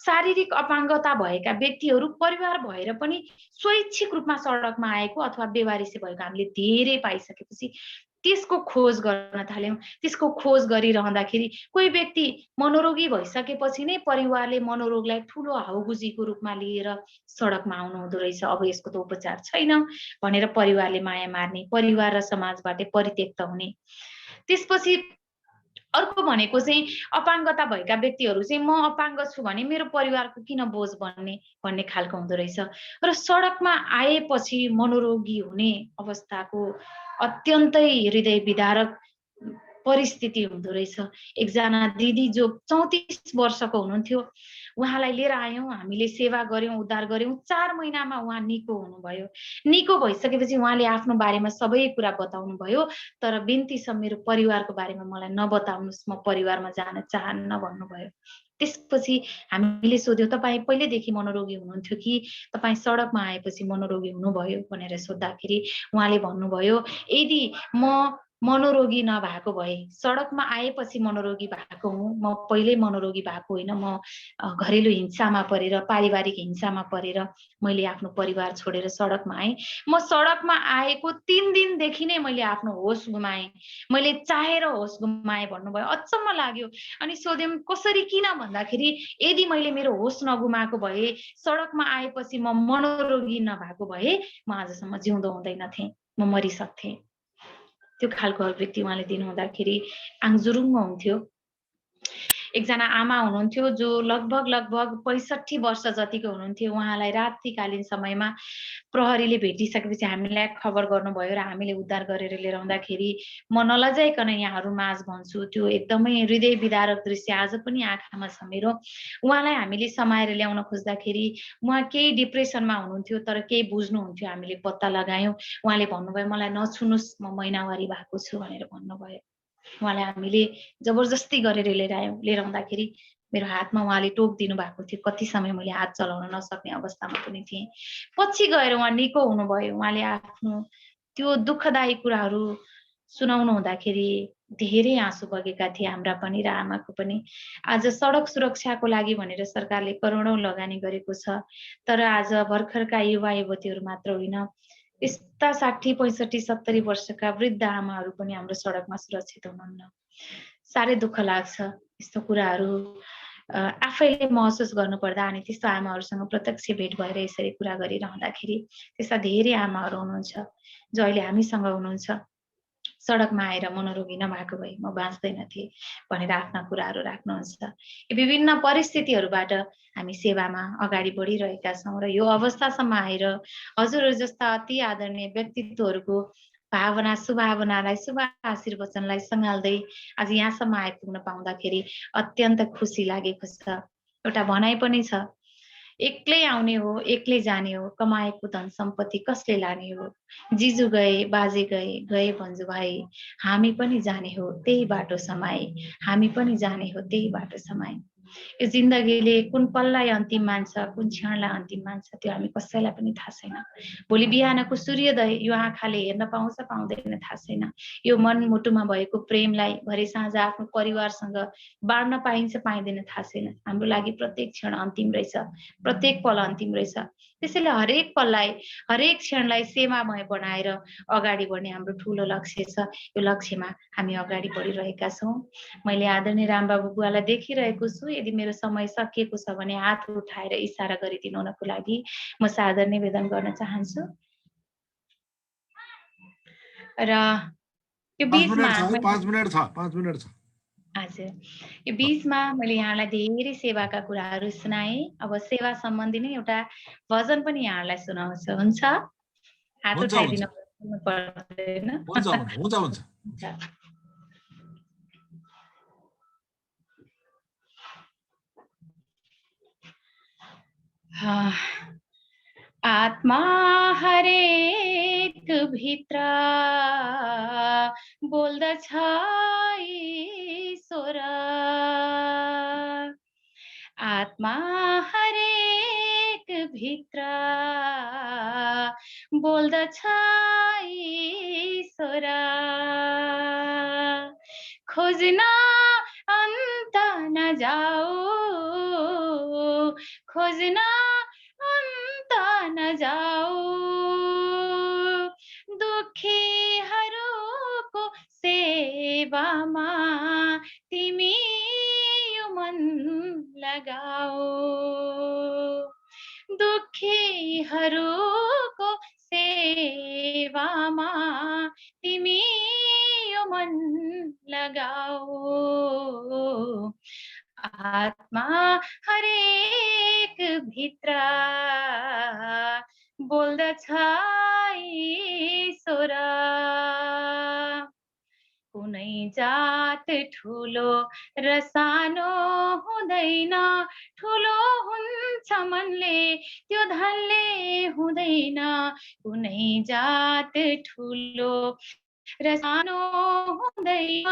शारीरिक अपाङ्गता भएका व्यक्तिहरू परिवार भएर पनि स्वैच्छिक रूपमा सडकमा आएको अथवा बेवारिसी भएको हामीले धेरै पाइसकेपछि त्यसको खोज गर्न थाल्यौँ। त्यसको खोज गरिरहँदाखेरि कोही व्यक्ति मनोरोगी भइसकेपछि नै परिवारले मनोरोगलाई ठुलो हाउगुजीको रूपमा लिएर सडकमा आउनु हुँदो रहेछ। अब यसको त उपचार छैन भनेर परिवारले माया मार्ने, परिवार र समाजबाट परित्यक्त हुने। त्यसपछि अर्को भनेको चाहिँ अपाङ्गता भएका व्यक्तिहरू चाहिँ म अपाङ्ग छु भने मेरो परिवारको किन बोझ बन्ने भन्ने खालको हुँदो रहेछ। र सडकमा आएपछि मनोरोगी हुने अवस्थाको अत्यन्तै हृदय विदारक परिस्थिति हुँदो रहेछ। एकजना दिदी जो 34 वर्षको हुनुहुन्थ्यो, उहाँलाई लिएर आयौँ, हामीले सेवा गर्यौँ, उद्धार गर्यौँ। 4 महिनामा उहाँ निको हुनुभयो। निको भइसकेपछि उहाँले आफ्नो बारेमा सबै कुरा बताउनु भयो, तर बिन्ती छ मेरो परिवारको बारेमा मलाई नबताउनुस्, म परिवारमा जान चाहन्न भन्नुभयो। त्यसपछि हामीले सोध्यौँ तपाईँ पहिलेदेखि मनोरोगी हुनुहुन्थ्यो कि तपाईँ सडकमा आएपछि मनोरोगी हुनुभयो भनेर सोद्धाखेरि उहाँले भन्नुभयो यदि म मनोरोगी नभएको भए, सडकमा आएपछि मनोरोगी भएको हुँ, म पहिल्यै मनोरोगी भएको होइन, म घरेलु हिंसामा परेर पारिवारिक हिंसामा परेर मैले आफ्नो परिवार छोडेर सडकमा आएँ। म सडकमा आएको 3 दिनदेखि नै मैले आफ्नो होस गुमाएँ, मैले चाहेर होस गुमाएँ भन्नुभयो। अचम्म लाग्यो। अनि सोध्यौँ कसरी किन भन्दाखेरि यदि मैले मेरो होस नगुमाएको भए, सडकमा आएपछि म मनोरोगी नभएको भए म आजसम्म जिउँदो हुँदैन थिएँ, म मरिसक्थेँ। त्यो खालको अभिव्यक्ति उहाँले दिनुहुँदाखेरि आङजुरुङ्ग हुन्थ्यो। एकजना आमा हुनुहुन्थ्यो जो लगभग 65 वर्ष जतिको हुनुहुन्थ्यो। उहाँलाई रात्रिकालीन समयमा प्रहरीले भेटिसकेपछि हामीलाई खबर गर्नुभयो र हामीले उद्धार गरेर लिएर आउँदाखेरि म नलजाइकन यहाँहरू माझ भन्छु, त्यो एकदमै हृदय विदारक दृश्य आज पनि आँखामा छ मेरो। उहाँलाई हामीले समाएर ल्याउन खोज्दाखेरि उहाँ केही डिप्रेसनमा हुनुहुन्थ्यो, तर केही बुझ्नुहुन्थ्यो। हामीले पत्ता लगायौँ। उहाँले भन्नुभयो मलाई नछुनुस्, म महिनावारी भएको छु भनेर भन्नुभयो। उहाँलाई हामीले जबरजस्ती गरेर लिएर आयौँ। लिएर आउँदाखेरि मेरो हातमा उहाँले टोक दिनु भएको थियो। कति समय मैले हात चलाउन नसक्ने अवस्थामा पनि थिएँ। पछि गएर उहाँ निको हुनुभयो। उहाँले आफ्नो त्यो दुःखदायी कुराहरू सुनाउनु हुँदाखेरि धेरै आँसु बगेका थिए हाम्रा पनि र आमाको पनि। आज सडक सुरक्षाको लागि भनेर सरकारले करोडौं लगानी गरेको छ, तर आज भर्खरका युवा युवतीहरू मात्र होइन, यस्ता 60, 65, 70 वर्षका वृद्ध आमाहरू पनि हाम्रो सडकमा सुरक्षित हुनुहुन्न। साह्रै दुःख लाग्छ यस्तो कुराहरू आफैले महसुस गर्नुपर्दा अनि त्यस्तो आमाहरूसँग प्रत्यक्ष भेट भएर यसरी कुरा गरिरहँदाखेरि त्यस्ता धेरै आमाहरू हुनुहुन्छ जो अहिले हामीसँग हुनुहुन्छ। सडकमा आएर मनोरोगी नभएको भए म बाँच्दैन थिएँ भनेर आफ्ना कुराहरू राख्नुहुन्छ। यो विभिन्न परिस्थितिहरूबाट हामी सेवामा अगाडि बढिरहेका छौँ र यो अवस्थासम्म आएर हजुरहरू जस्ता अति आदरणीय व्यक्तित्वहरूको भावना शुभावनालाई शुभ आशीर्वचनलाई सँगाल्दै आज यहाँसम्म आइपुग्न पाउँदाखेरि अत्यन्त खुसी लागेको छ। एउटा भनाइ पनि छ, एक्लै आउने हो एक्लै जाने हो, कमाएको धन सम्पत्ति कसले लाने हो, जिजु गए बाजे गए गए भन्जु भाइ, हामी पनि जाने हो त्यही बाटो समाए, हामी पनि जाने हो त्यही बाटो समाए। यो जिन्दगीले कुन पललाई अन्तिम मान्छ, कुन क्षणलाई अन्तिम मान्छ त्यो हामी कसैलाई पनि थाहा छैन। भोलि बिहानको सूर्योदय यो आँखाले हेर्न पाउँछ पाउँदैन थाहा छैन। यो मनमुटुमा भएको प्रेमलाई भरे साँझ आफ्नो परिवारसँग बाँड्न पाइन्छ पाइँदैन थाहा छैन। हाम्रो लागि प्रत्येक क्षण अन्तिम रहेछ, प्रत्येक पल अन्तिम रहेछ। त्यसैले हरेक पललाई हरेक क्षणलाई सेवामय बनाएर अगाडि बढ्ने हाम्रो ठुलो लक्ष्य छ। यो लक्ष्यमा हामी अगाडि बढिरहेका छौँ। मैले आदरणीय रामबाबु बुवालाई देखिरहेको छु। यदि मेरो समय सकिएको छ भने हात उठाएर इसारा गरिदिनु हुनको लागि म सादर निवेदन गर्न चाहन्छु। र यो 5 बीचमा मिनट छ, 5 मिनट छ, 5 मिनट छ। हजुर, यो बीचमा मैले यहाँलाई धेरै सेवाका कुराहरू सुनाएँ। अब सेवा सम्बन्धी नै एउटा भजन पनि यहाँलाई सुनाउँछु, हुन्छ? हात हुन्छ, उठाइदिनु पर्दैन। हुन्छ, हुन्छ, हुन्छ, हुन्छ। आत्मा हरेक भित्र बोल्दछ ईश्वर, आत्मा हरेक भित्र बोल्दछ ईश्वर, खोज्न अन्त नजाऊ, खोज्न अन्त नजाऊ, दुखीहरूको सेवामा तिमी यो मन लगाऊ, दुखीहरूको सेवामा तिमी यो मन लगाऊ, आत्मा हरेक भित्र बोल्दछ ईश्वर, कुनै जात ठुलो र सानो हुँदैन, ठुलो हुन्छ मनले त्यो धनले हुँदैन, कुनै जात ठुलो र सानो हुँदैन,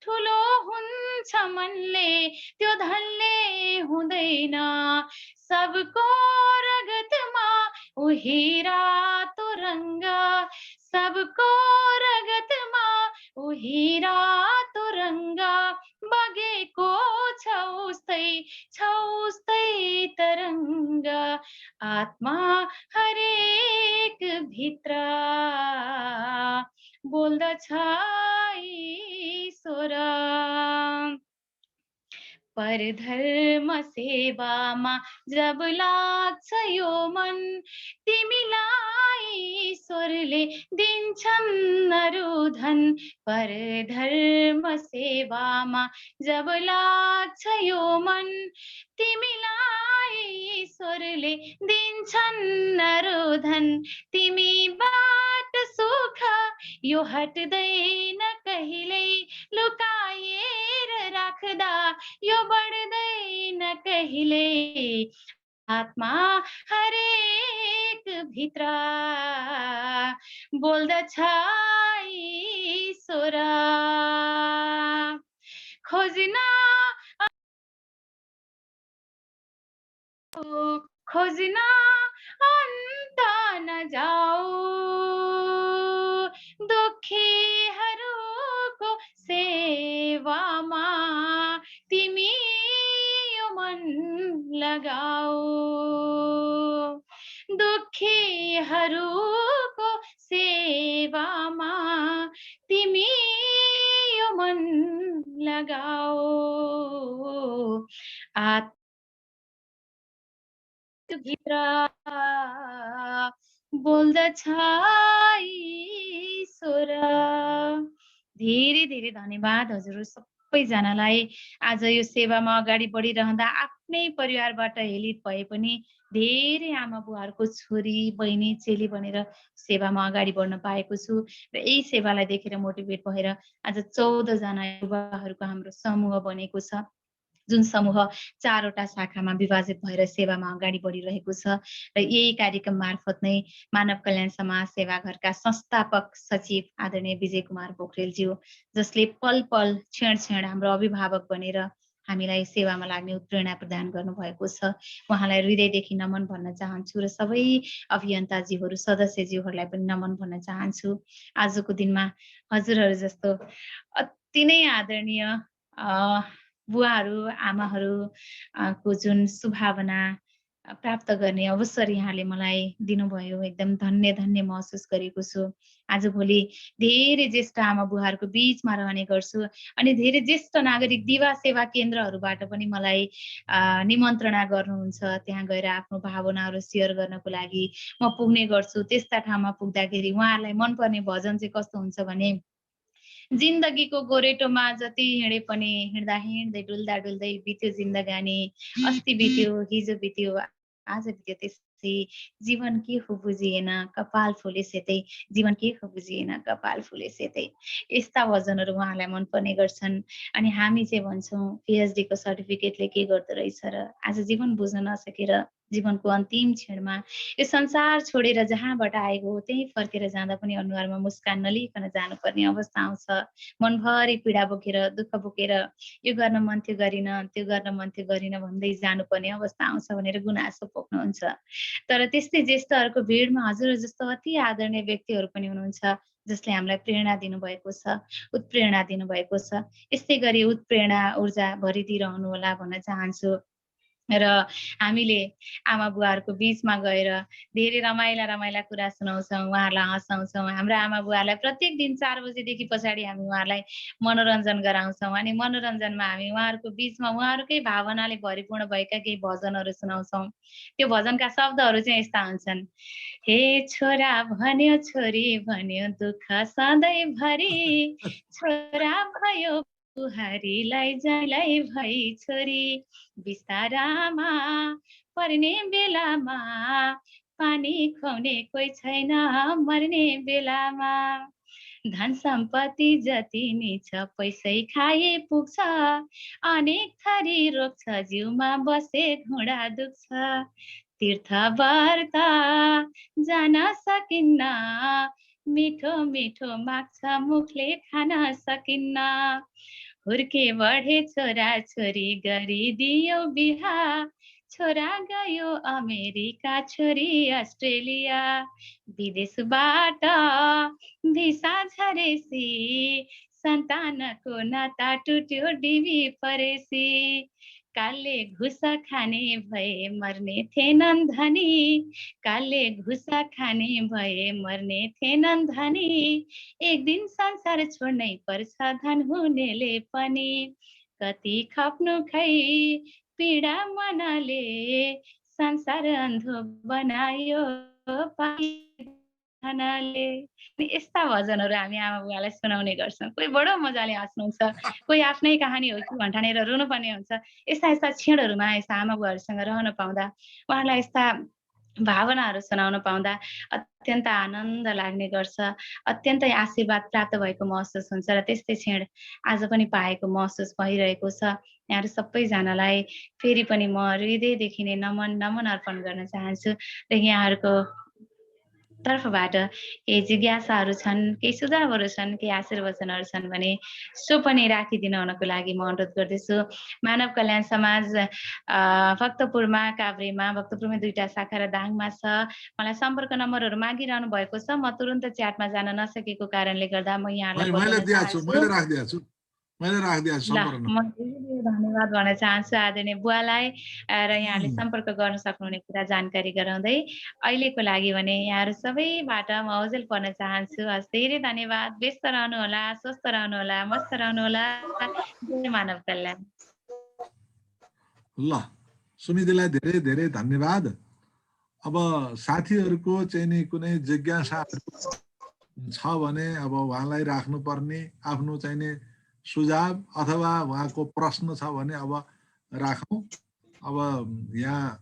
ठुलो हुन्छ मनले त्यो धनले हुँदैन, सबको रगतमा उही रातो रङ्ग, सबको रगतमा उही रातो रङ्ग, बगेको छ उस्तै तरङ्ग, आत्मा हरेक भित्र बोल्दछ ईश्वर, परधर्म सेवामा जब लाग्छ यो मन, तिमीलाई ईश्वरले दिन्छन् अरू धन, परधर्म सेवामा जब लाग्छ यो मन, तिमीलाई ईश्वरले दिन्छन् अरू धन, तिमीबाट सुख यो हट्दैन कहिल्यै, लुकाएर राख्दा यो बढ्दैन कहिल्यै, आत्मा हरेक भित्र बोल्दछ ईश्वर, खोज्न खोज्न अन्त नजाऊ, दुखीहरूको सेवामा तिमी यो मन लगाऊ, दुखीहरूको सेवामा तिमी यो मन लगाऊ, भित्र बोल्दछ ईश्वर, धेरै धेरै धन्यवाद हजुर सबैजनालाई। आज यो सेवामा अगाडि बढिरहँदा आफ्नै परिवारबाट हेलित भए पनि धेरै आमा बुवाहरूको छोरी बहिनी चेली बनेर सेवामा अगाडि बढ्न पाएको छु र यही सेवालाई देखेर मोटिभेट भएर आज 14 जना युवाहरूको हाम्रो समूह बनेको छ, जुन समूह 4 वटा शाखामा विभाजित भएर सेवामा अगाडि बढिरहेको छ र यही कार्यक्रम मार्फत नै मानव कल्याण समाज सेवा घरका संस्थापक सचिव आदरणीय विजय कुमार पोखरेलज्यू, जसले पल पल क्षण क्षण हाम्रो अभिभावक बनेर हामीलाई सेवामा लाग्ने उत्प्रेरणा प्रदान गर्नुभएको छ। उहाँलाई हृदयदेखि नमन भन्न चाहन्छु र सबै अभियन्ताज्यूहरू सदस्यज्यूहरूलाई पनि नमन भन्न चाहन्छु। आजको दिनमा हजुरहरू जस्तो अति नै आदरणीय बुवाहरू आमाहरू को जुन शुभभावना प्राप्त गर्ने अवसर यहाँले मलाई दिनुभयो, एकदम धन्य धन्य महसुस गरेको छु। आजभोलि धेरै ज्येष्ठ आमा बुवाहरूको बीचमा रहने गर्छु अनि धेरै ज्येष्ठ नागरिक दिवा सेवा केन्द्रहरूबाट पनि मलाई निमन्त्रणा गर्नुहुन्छ। त्यहाँ गएर आफ्नो भावनाहरू सेयर गर्नको लागि म पुग्ने गर्छु। त्यस्ता ठाउँमा पुग्दाखेरि उहाँहरूलाई मनपर्ने भजन चाहिँ कस्तो हुन्छ भने, जिन्दगीको गोरेटोमा जति हिँडे पनि हिँड्दा हिँड्दै डुल्दा डुल्दै बित्यो जिन्दगानी, अस्ति बित्यो हिजो बित्यो आज बित्यो त्यसै, जीवन के हो बुझिएन कपाल फुले सेतै, जीवन के हो बुझिएन कपाल फुले सेतै। यस्ता भजनहरू उहाँलाई मनपर्ने गर्छन्। अनि हामी चाहिँ भन्छौँ PhD को सर्टिफिकेटले के गर्दो रहेछ र आज जीवन बुझ्न नसकेर जीवनको अन्तिम क्षणमा यो संसार छोडेर जहाँबाट आएको हो त्यही फर्केर जाँदा पनि अनुहारमा मुस्कान नलिकन जानुपर्ने अवस्था आउँछ। मनभरि पीडा बोकेर दुःख बोकेर यो गर्न मन थियो गरिन, त्यो गर्न मन थियो गरिन भन्दै जानुपर्ने अवस्था आउँछ भनेर गुनासो पोख्नुहुन्छ। तर त्यस्तै ज्येष्ठहरूको भिडमा हजुर जस्तो अति आदरणीय व्यक्तिहरू पनि हुनुहुन्छ जसले हामीलाई प्रेरणा दिनुभएको छ, उत्प्रेरणा दिनुभएको छ। यस्तै गरी उत्प्रेरणा ऊर्जा भरिदिइरहनु होला भन्न चाहन्छु। र हामीले आमा बुवाहरूको बीचमा गएर धेरै रमाइला रमाइला कुरा सुनाउँछौँ, उहाँहरूलाई हँसाउँछौँ। हाम्रा आमा बुवालाई प्रत्येक दिन 4 बजेदेखि पछाडि हामी उहाँहरूलाई मनोरञ्जन गराउँछौँ अनि मनोरञ्जनमा हामी उहाँहरूको बीचमा उहाँहरूकै भावनाले भरिपूर्ण भएका केही भजनहरू सुनाउँछौँ। त्यो भजनका शब्दहरू चाहिँ यस्ता हुन्छन्, हे छोरा भन्यो छोरी भन्यो दुःख सधैँभरि, छोरा भयो बुहारीलाई जहिल्यै भई छोरी, बिस्तारामा पर्ने बेलामा पानी खुवाउने कोही छैन मर्ने बेलामा, धन सम्पत्ति जति नि छ पैसै खाए पुग्छ, अनेक थरी रोग छ जिउमा बसे घुँडा दुख्छ, तीर्थ व्रत जान सकिन्न, मिठो मिठो माग्छ मुखले खान सकिन्न, हुर्के बढे छोरा छोरी गरिदियो बिहा, छोरा गयो अमेरिका छोरी अस्ट्रेलिया, विदेशबाट भिसा झरेसी सन्तानको नाता टुट्यो डिबी परेसी, कालले घुस खाने भए मर्ने थिएनन् धनी, कालले घुस खाने भए मर्ने थिएनन् धनी, एक दिन संसार छोड्नै पर्छ धन हुनेले पनि, कति खप्नु खै पीडा मनले संसार अन्धो बनायो धनले। यस्ता भजनहरू हामी आमा बुवालाई सुनाउने गर्छौँ। कोही बडो मजाले हाँस्नुहुन्छ, कोही आफ्नै कहानी हो कि भन्ठानेर रुनुपर्ने हुन्छ। यस्ता यस्ता क्षणहरूमा यस्ता आमा बुवाहरूसँग रहन पाउँदा, उहाँहरूलाई यस्ता भावनाहरू सुनाउन पाउँदा अत्यन्त आनन्द लाग्ने गर्छ, अत्यन्तै आशीर्वाद प्राप्त भएको महसुस हुन्छ र त्यस्तै क्षण आज पनि पाएको महसुस भइरहेको छ। यहाँहरू सबैजनालाई फेरि पनि म हृदयदेखि नै नमन अर्पण गर्न चाहन्छु र यहाँहरूको तर्फबाट केही जिज्ञासाहरू छन्, केही सुझावहरू छन्, केही आशीर्वचनहरू छन् भने सो पनि राखिदिन हुनको लागि म अनुरोध गर्दैछु। मानव कल्याण समाज भक्तपुरमा, काभ्रेमा, भक्तपुरमै 2टा शाखा र दाङमा छ। मलाई सम्पर्क नम्बरहरू मागिरहनु भएको छ। म तुरुन्त च्याटमा जान नसकेको कारणले गर्दा म यहाँलाई धन्यवाद भन्न चाहन्छु आदरणीय बुवालाई र यहाँले सम्पर्क गर्न सक्नुहुने कुरा जानकारी गराउँदै अहिलेको लागि भने यहाँहरू सबैबाट म ओजेल पर्न चाहन्छु। हस्, धेरै धन्यवाद। व्यस्त रहनुहोला, स्वस्थ रहनुहोला, मस्त रहनुहोला। जय मानव कल्याण। ल सुमिदिलाई धेरै धेरै धन्यवाद। अब साथीहरूको चाहिँ नि कुनै जिज्ञासाहरू छ भने अब उहाँलाई राख्नुपर्ने आफ्नो चाहिने सुझाव अथवा उहाँको प्रश्न छ भने अब राखौँ। अब यहाँ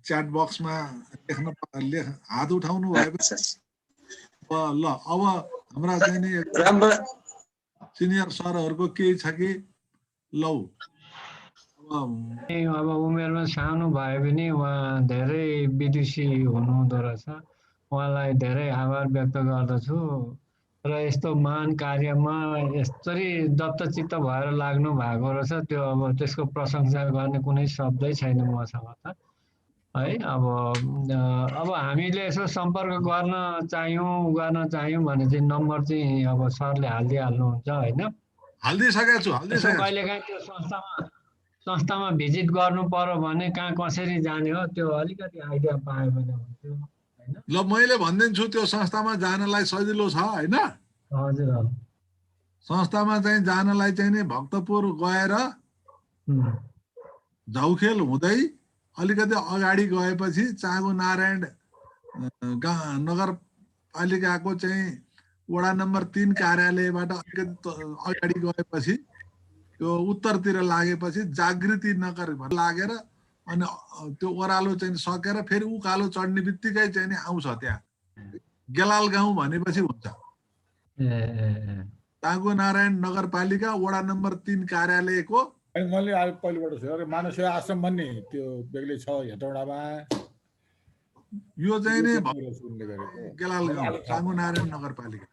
च्याट बक्समा हात उठाउनु भएपछि ल अब हाम्रा चाहिने सिनियर सरहरूको केही छ कि लौ अब उमेरमा सानो भए पनि उहाँ धेरै विदुषी हुनुहुँदो रहेछ। उहाँलाई धेरै आभार व्यक्त गर्दछु र यस्तो महान कार्यमा यसरी दत्तचित्त भएर लाग्नु भएको रहेछ। त्यो अब त्यसको प्रशंसा गर्ने कुनै शब्दै छैन मसँग त है। अब हामीले यसो सम्पर्क गर्न चाह्यौँ भने चाहिँ नम्बर चाहिँ अब सरले हालिदिइहाल्नुहुन्छ होइन। हालिदिइसकेको छु कहिलेकाहीँ त्यो संस्थामा भिजिट गर्नु पर्यो भने कहाँ कसरी जाने हो त्यो अलिकति आइडिया पायो भने हुन्थ्यो हैन। ल मैले भनिदिन्छु त्यो संस्थामा जानलाई सजिलो छ हैन। हजुर संस्थामा चाहिँ जानलाई चाहिँ नि भक्तपुर गएर झौखेल हुँदै अलिकति अगाडि गएपछि चाँगु नारायण नगरपालिकाको चाहिँ वडा नम्बर 3 कार्यालयबाट अलिकति अगाडि गएपछि त्यो उत्तरतिर लागेपछि जागृति नगर लागेर अनि त्यो ओह्रालो चाहिँ सकेर फेरि उकालो चढ्ने बित्तिकै चाहिँ नि आउँछ त्यहाँ गेलाल गाउँ भनेपछि हुन्छ। चाँगु नारायण नगरपालिका वडा नम्बर 3 कार्यालयको मैले आज पहिलेबाट छ मानव सेवा आश्रम भन्ने त्यो बेग्लै छ हेटौडामा। यो चाहिँ नि गेलाल गाउँ चाँगु नारायण नगरपालिका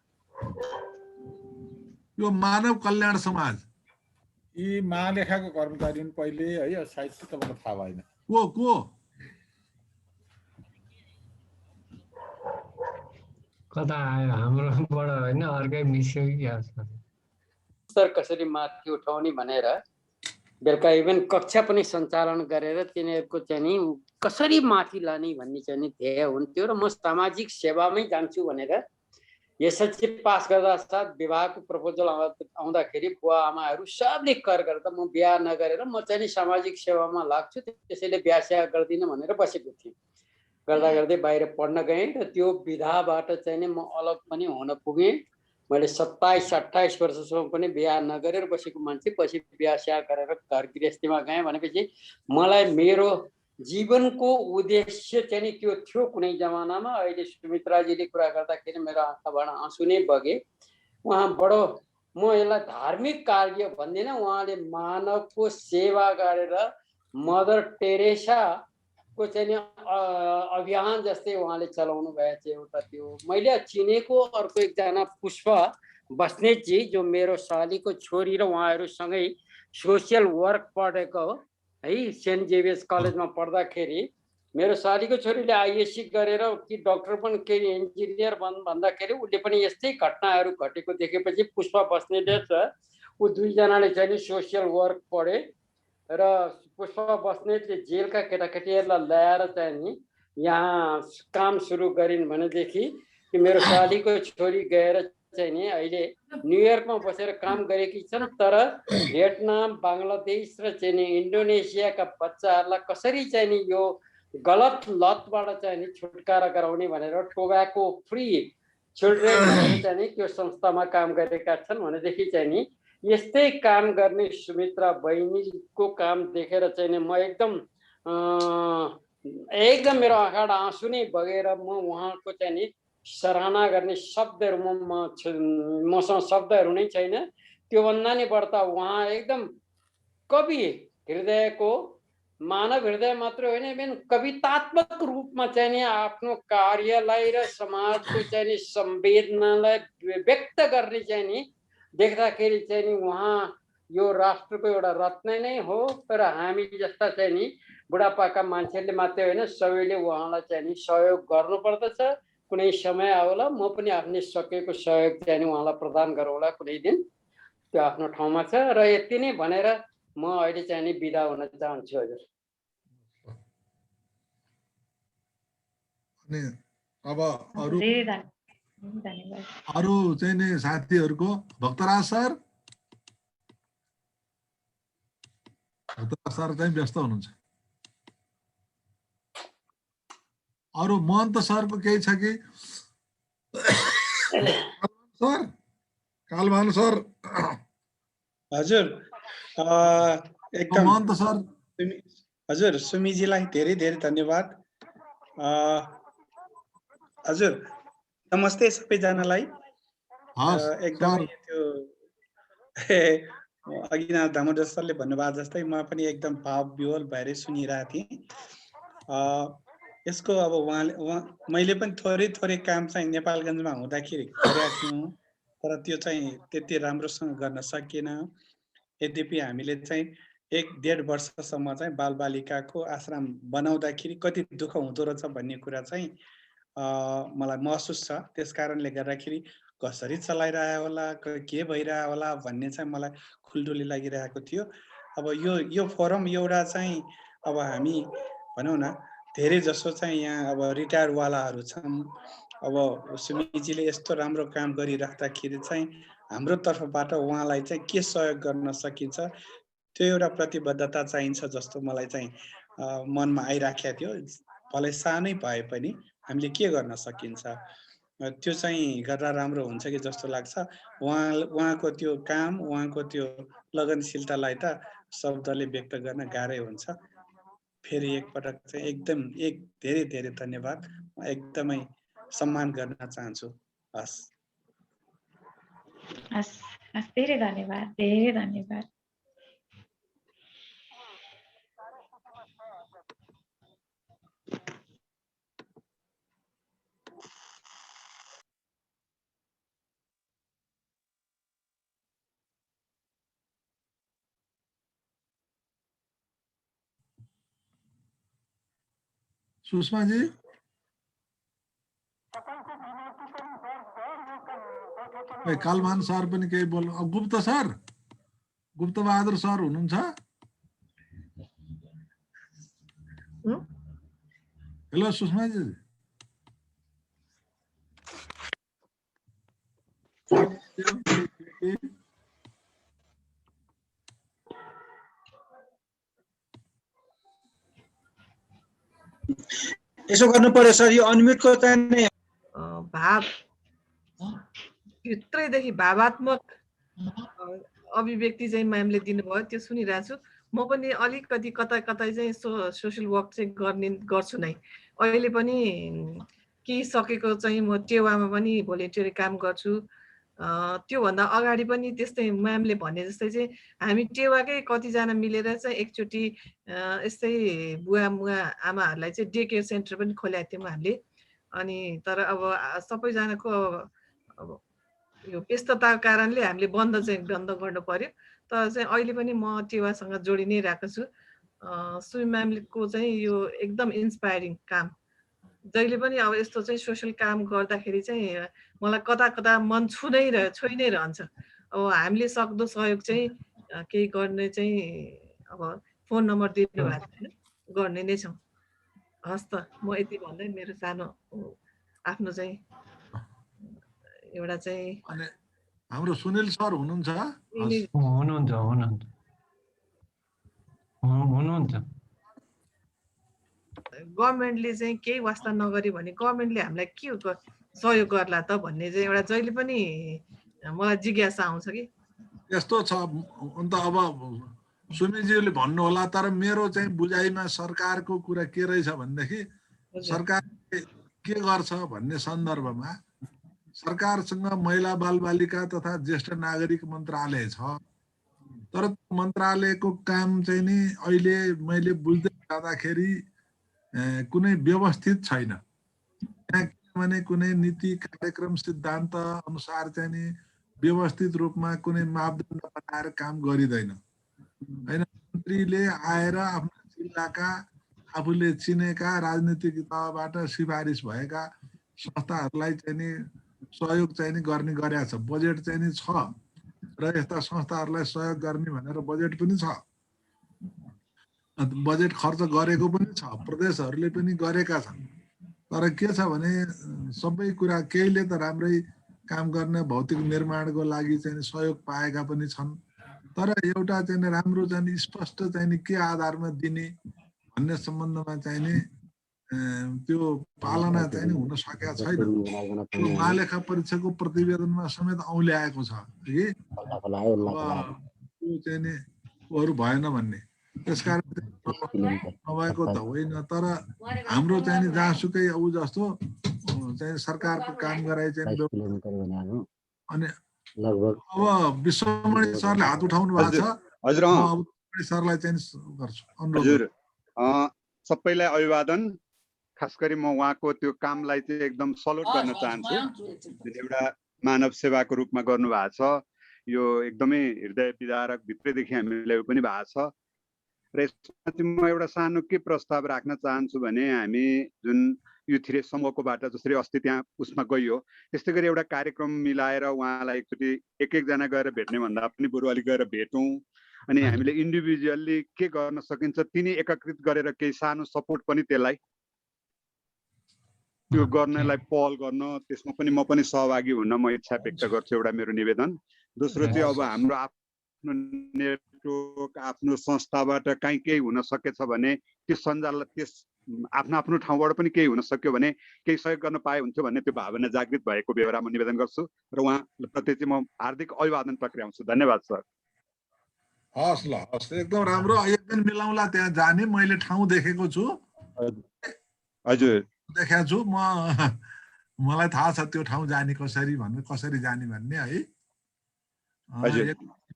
यो मानव कल्याण समाज यी महालेखाको कर्मचारी पहिले है सायद तपाईँलाई थाहा भएन को कता आयो हाम्रोबाट होइन अर्कै मिस्यो कि स्तर कसरी माथि उठाउने भनेर बेलुका इभेन कक्षा पनि सञ्चालन गरेर तिनीहरूको चाहिँ नि कसरी माथि लाने भन्ने चाहिँ नि ध्येय हुन्थ्यो र म सामाजिक सेवामै जान्छु भनेर एसएलसी पास गर्दा साथ विवाहको प्रपोजल आउँदाखेरि बुवा आमाहरू सबले कर गर्दा म बिहा नगरेर म चाहिँ नि सामाजिक सेवामा लाग्छु त्यसैले बिहा स्याह गर्दिनँ भनेर बसेको थिएँ। गर्दा गर्दै बाहिर पढ्न गएँ र त्यो विधाबाट चाहिँ नि म अलग पनि हुन पुगेँ। मैले 27-28 वर्षसम्म पनि बिहा नगरेर बसेको मान्छे पछि बिहा स्याह गरेर घर गृहस्थीमा गएँ भनेपछि मलाई मेरो जीवनको उद्देश्य चाहिँ नि त्यो थियो कुनै जमानामा। अहिले सुमित्राजीले कुरा गर्दाखेरि मेरो आँखाबाट आँसु नै बगे। उहाँ बडो म यसलाई धार्मिक कार्य भन्दिनँ, उहाँले मानवको सेवा गरेर मदर टेरेसाको चाहिँ नि अभियान जस्तै उहाँले चलाउनु भएको छ। एउटा त्यो मैले चिनेको अर्को एकजना पुष्पा बस्नेतजी जो मेरो सालीको छोरी र उहाँहरूसँगै सोसियल वर्क पढेको हो है। सेन्ट जेभियर्स कलेजमा पढ्दाखेरि मेरो सालीको छोरीले आइएससी गरेर कि डक्टर पनि केही इन्जिनियर भन्दाखेरि उसले पनि यस्तै घटनाहरू घटेको देखेपछि पुष्पा बस्नेत र ऊ दुईजनाले चाहिँ नि सोसियल वर्क पढे र पुष्पा बस्नेतले जेलका केटाकेटीहरूलाई ल्याएर चाहिँ नि यहाँ काम सुरु गरिन् भनेदेखि कि मेरो सालीको छोरी गएर चाहिँ नि अहिले न्युयोर्कमा बसेर काम गरेकी छन्। तर भियतनाम, बङ्गलादेश र चाहिँ नि इन्डोनेसियाका बच्चाहरूलाई कसरी चाहिँ नि यो गलत लतबाट चाहिँ नि छुटकारा गराउने भनेर टोब्याको फ्री चिल्ड्रेन भनेर चाहिँ नि त्यो संस्थामा काम गरेका छन्। भनेदेखि चाहिँ नि यस्तै काम गर्ने सुमित्रा बहिनीको काम देखेर चाहिँ नि म एकदम मेरो आँखाबाट आँसु नै बगेर म उहाँको चाहिँ नि सराहना गर्ने शब्दहरू मसँग शब्दहरू नै छैन। त्योभन्दा नि बढ्ता उहाँ एकदम कवि हृदयको मानव हृदय मात्र होइन इभन कवितात्मक रूपमा चाहिँ नि आफ्नो कार्यलाई र समाजको चाहिँ नि संवेदनालाई व्यक्त गर्ने चाहिँ नि देख्दाखेरि चाहिँ नि उहाँ यो राष्ट्रको एउटा रत्न नै हो। तर हामी जस्ता चाहिँ नि बुढापाका मान्छेले मात्रै होइन सबैले उहाँलाई चाहिँ नि सहयोग गर्नुपर्दछ। कुनै समय आउला म पनि आफ्नै सकेको सहयोग चाहिँ नि उहाँलाई प्रदान गरौँला कुनै दिन, त्यो आफ्नो ठाउँमा छ। र यति नै भनेर म अहिले चाहिँ नि बिदा हुन चाहन्छु हजुर। अनि अब अरू चाहिँ नि साथीहरूको भक्तराज सर चाहिँ व्यस्त हुनुहुन्छ। अरू महन्त सरको केही छ कि? सर कालमान सर हजुर एकदम महन्त सर हजुर सुमीजीलाई धेरै धेरै धन्यवाद। हजुर नमस्ते सबैजनालाई। एकदमै त्यो अघिना दामोदर सरले भन्नुभएको जस्तै म पनि एकदम भाव विह्वल भएर सुनिरहेको थिएँ। यसको अब मैले पनि थोरै काम चाहिँ नेपालगञ्जमा हुँदाखेरि गरेका थियौँ, तर त्यो चाहिँ त्यति राम्रोसँग गर्न सकिएन। यद्यपि हामीले चाहिँ 1-1.5 वर्षसम्म चाहिँ बालबालिकाको आश्रम बनाउँदाखेरि कति दुःख हुँदो रहेछ भन्ने कुरा चाहिँ मलाई महसुस छ। त्यस कारणले गर्दाखेरि कसरी चलाइरह्यो होला, के भइरह्यो होला भन्ने चाहिँ मलाई खुल्दुली लागिरहेको थियो। अब यो फोरम एउटा चाहिँ अब हामी भनौँ न धेरै जसो चाहिँ यहाँ अब रिटायर्डवालाहरू छन्। अब सुमिजीले यस्तो राम्रो काम गरिराख्दाखेरि चाहिँ हाम्रो तर्फबाट उहाँलाई चाहिँ के सहयोग गर्न सकिन्छ त्यो एउटा प्रतिबद्धता चाहिन्छ जस्तो मलाई चाहिँ मनमा आइराखेको थियो। भलै सानै भए पनि हामीले के गर्न सकिन्छ त्यो चाहिँ गर्दा राम्रो हुन्छ कि जस्तो लाग्छ। उहाँको त्यो काम, उहाँको त्यो लगनशीलतालाई त शब्दले व्यक्त गर्न गाह्रै हुन्छ। फेरि एकपटक चाहिँ एकदम धेरै धेरै धन्यवाद, एकदमै सम्मान गर्न चाहन्छु। हस् धेरै धन्यवाद, धेरै धन्यवाद। सुषमा जी कालमान सर पनि केही बोल्नु। गुप्त सर, गुप्त बहादुर सर हुनुहुन्छ? हेलो सुषमा जी। यसो गर्नु पर्यो सर, यो अनम्युटको चाहिँ भाव भित्रैदेखि भावात्मक अभिव्यक्ति चाहिँ म्यामले दिनुभयो, त्यो सुनिरहेको छु। म पनि अलिकति कतै चाहिँ सोसियल वर्क चाहिँ गर्छु नै। अहिले पनि केही सकेको चाहिँ म टेवामा पनि भोलिन्टियर काम गर्छु। त्योभन्दा अगाडि पनि त्यस्तै म्यामले भने जस्तै चाहिँ हामी टेवाकै कतिजना मिलेर चाहिँ एकचोटि यस्तै बुवा आमाहरूलाई चाहिँ डे केयर सेन्टर पनि खोलेको थियौँ हामीले। अनि तर अब सबैजनाको अब यो व्यस्तताको कारणले हामीले बन्द गर्नु पर्यो। तर चाहिँ अहिले पनि म टेवासँग जोडि नै रहेको छु। सुमी म्यामको चाहिँ यो एकदम इन्सपायरिङ काम। जहिले पनि अब यस्तो चाहिँ सोसियल काम गर्दाखेरि चाहिँ मलाई कता मन छोइ नै रहन्छ। अब हामीले सक्दो सहयोग चाहिँ केही गर्ने चाहिँ अब फोन नम्बर दिनु भएको छैन, गर्ने नै छौँ। हस् त, म यति भन्दै मेरो सानो आफ्नो चाहिँ एउटा चाहिँ। अनि हाम्रो सुनिल सर हुनुहुन्छ? हुनुहुन्छ। गभर्मेन्टले चाहिँ केही वास्ता नगरी भने गभर्मेन्टले हामीलाई के सहयोग गर्ला त भन्ने चाहिँ एउटा जहिले पनि मलाई जिज्ञासा आउँछ कि। यस्तो छ, अन्त अब सुमिजीले भन्नु होला, तर मेरो चाहिँ बुझाइमा सरकारको कुरा के रहेछ भनेदेखि सरकारले के गर्छ भन्ने सन्दर्भमा सरकारसँग महिला बालबालिका तथा ज्येष्ठ नागरिक मन्त्रालय छ। तर मन्त्रालयको काम चाहिँ नि अहिले मैले बुझ्दै जाँदाखेरि कुनै व्यवस्थित छैन। किनभने कुनै नीति कार्यक्रम सिद्धान्त अनुसार चाहिँ नि व्यवस्थित रूपमा कुनै मापदण्ड बनाएर काम गरिँदैन हैन। मन्त्रीले आएर आफ्नो जिल्लाका आफूले चिनेका राजनीतिक तहबाट सिफारिस भएका संस्थाहरूलाई चाहिँ नि सहयोग चाहिँ नि गर्ने गरेका छ। बजेट चाहिँ नि छ र यस्ता संस्थाहरूलाई सहयोग गर्ने भनेर बजेट पनि छ, बजेट खर्च गरेको पनि छ, प्रदेशहरूले पनि गरेका छन्। तर के छ भने सबै कुरा केहीले त राम्रै काम गर्ने भौतिक निर्माणको लागि चाहिँ सहयोग पाएका पनि छन्। तर एउटा चाहिँ राम्रो चाहिँ स्पष्ट चाहिँ के आधारमा दिने भन्ने सम्बन्धमा चाहिँ नि त्यो पालना चाहिँ हुन सकेका छैन। महालेखा परीक्षाको प्रतिवेदनमा समेत औल्याएको छ कि त्यो चाहिँ नि अरू भएन भन्ने। त्यसकारण नभएको त होइन, तर हाम्रो चाहिँ नि जहाँसुकै ऊ जस्तो चाहिँ सरकारको काम गराइ चाहिँ अनि अब विश्वमणि सरले हात उठाउनु भएको छ। हजुर सरलाई चाहिँ गर्छु अनुरोध। हजुर सबैलाई अभिवादन। खास गरी म उहाँको त्यो कामलाई चाहिँ एकदम सल्युट गर्न चाहन्छु। एउटा मानव सेवाको रूपमा गर्नु भएको छ, यो एकदमै हृदय विदारक, भित्रैदेखि हामीलाई पनि भएको छ। र यसमा चाहिँ म एउटा सानो के प्रस्ताव राख्न चाहन्छु भने, हामी जुन यो थिरे समूहकोबाट जसरी अस्ति त्यहाँ उसमा गइयो, त्यस्तै गरी एउटा कार्यक्रम मिलाएर उहाँलाई एकचोटि एक-एकजना गएर भेट्ने भन्दा पनि बरु अलिक गएर भेटौँ। अनि हामीले इन्डिभिजुअल्ली के गर्न सकिन्छ तिनी एकीकृत गरेर केही सानो सपोर्ट पनि त्यसलाई त्यो गर्नलाई पहल गर्न, त्यसमा पनि म पनि सहभागी हुन म इच्छा व्यक्त गर्छु। एउटा मेरो निवेदन। दोस्रो चाहिँ अब हाम्रो आफ्नो नेटवर्क, आफ्नो संस्थाबाट काहीँ केही हुन सकेछ भने त्यो सञ्जाल, त्यस आफ्नो आफ्नो ठाउँबाट पनि केही हुन सक्यो भने केही सहयोग गर्न पाए हुन्थ्यो भन्ने त्यो भावना जागृत भएको बेहोरा म निवेदन गर्छु र उहाँप्रति चाहिँ म हार्दिक अभिवादन टक्राउँछु। धन्यवाद सर। हस् ल, हस्, एकदम राम्रो। एक दिन मिलाउँला त्यहाँ जाने। मैले ठाउँ देखेको छु। हजुर देखाएको छु म, मलाई थाहा छ त्यो ठाउँ जाने कसरी भन्ने, कसरी जाने भन्ने है।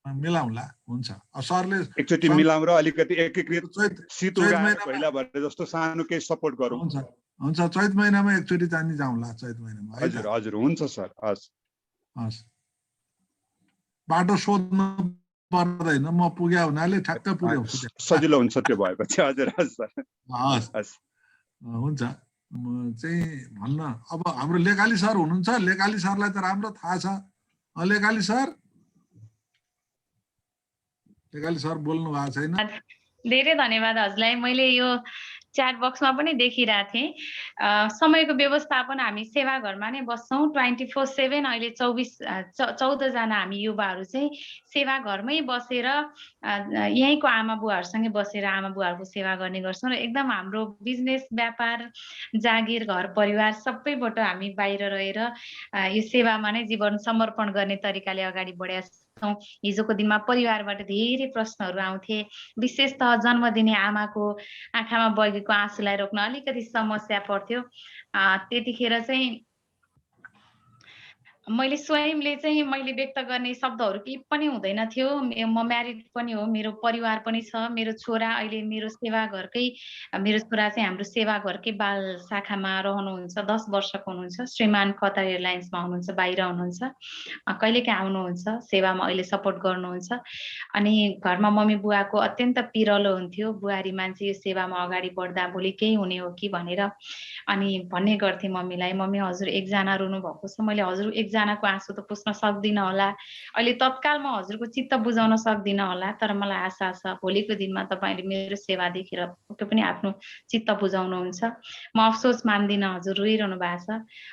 मिलाउँला, हुन्छ। सरले एकचोटि मिलाउँ र अलिकति एकीकृत शीतल पहिला भएर जस्तो सानो केही सपोर्ट गरौँ। हुन्छ हुन्छ, चैत महिनामा एकचोटि जानी जाउँला, चैत महिनामा। हजुर हजुर, हुन्छ सर। हस् हस्, बाटो सोध्नु पर्दैन, म पुग्या हुनाले ठ्याक्क पुर्याउँछु, सजिलो हुन्छ त्यो भएपछि। हजुर हस् सर, हस् हस्, हुन्छ। चाहिँ भन्न अब हाम्रो लेकाली सर हुनुहुन्छ। लेकाली सरलाई त राम्रो थाहा छ। लेकाली सर, लेकाली सर बोल्नु भएको छैन। धेरै धन्यवाद हजुरलाई। मैले यो च्याट बक्समा पनि देखिरहेको थिएँ। समयको व्यवस्थापन, हामी सेवा घरमा नै बस्छौँ 24/7। अहिले 14 जना हामी युवाहरू चाहिँ सेवा घरमै बसेर यहीँको आमा बुवाहरूसँगै बसेर आमा बुवाहरूको सेवा गर्ने गर्छौँ। र एकदम हाम्रो बिजनेस, व्यापार, जागिर, घर परिवार सबैबाट हामी बाहिर रहेर यो सेवामा नै जीवन समर्पण गर्ने तरिकाले अगाडि बढेका छौँ। हिजोको दिनमा परिवारबाट धेरै प्रश्नहरू आउँथे। विशेषतः जन्म दिने आमाको आँखामा बगेको आँसुलाई रोक्न अलिकति समस्या पर्थ्यो। त्यतिखेर चाहिँ मैले स्वयंले चाहिँ मैले व्यक्त गर्ने शब्दहरू केही पनि हुँदैन थियो। म म्यारिड पनि हो, मेरो परिवार पनि छ। मेरो छोरा अहिले मेरो सेवा घरकै, मेरो छोरा चाहिँ हाम्रो सेवा घरकै बाल शाखामा रहनुहुन्छ। 10 वर्षको हुनुहुन्छ। श्रीमान कतार एयरलाइन्समा हुनुहुन्छ, बाहिर हुनुहुन्छ। कहिलेकाहीँ आउनुहुन्छ, सेवामा अहिले सपोर्ट गर्नुहुन्छ। अनि घरमा मम्मी बुवाको अत्यन्त पिरलो हुन्थ्यो। बुहारी मान्छे यो सेवामा अगाडि बढ्दा भोलि केही हुने हो कि भनेर अनि भन्ने गर्थे मम्मीलाई, मम्मी हजुर एकजना रुनु भएको छ, मैले हजुर एकजनाको आँसु त पुस्न सक्दिनँ होला, अहिले तत्कालमा हजुरको चित्त बुझाउन सक्दिनँ होला, तर मलाई आशा छ भोलिको दिनमा तपाईँले मेरो सेवा देखेर पक्कै पनि आफ्नो चित्त बुझाउनुहुन्छ। म अफसोस मान्दिनँ हजुर रोइरहनु भएको छ,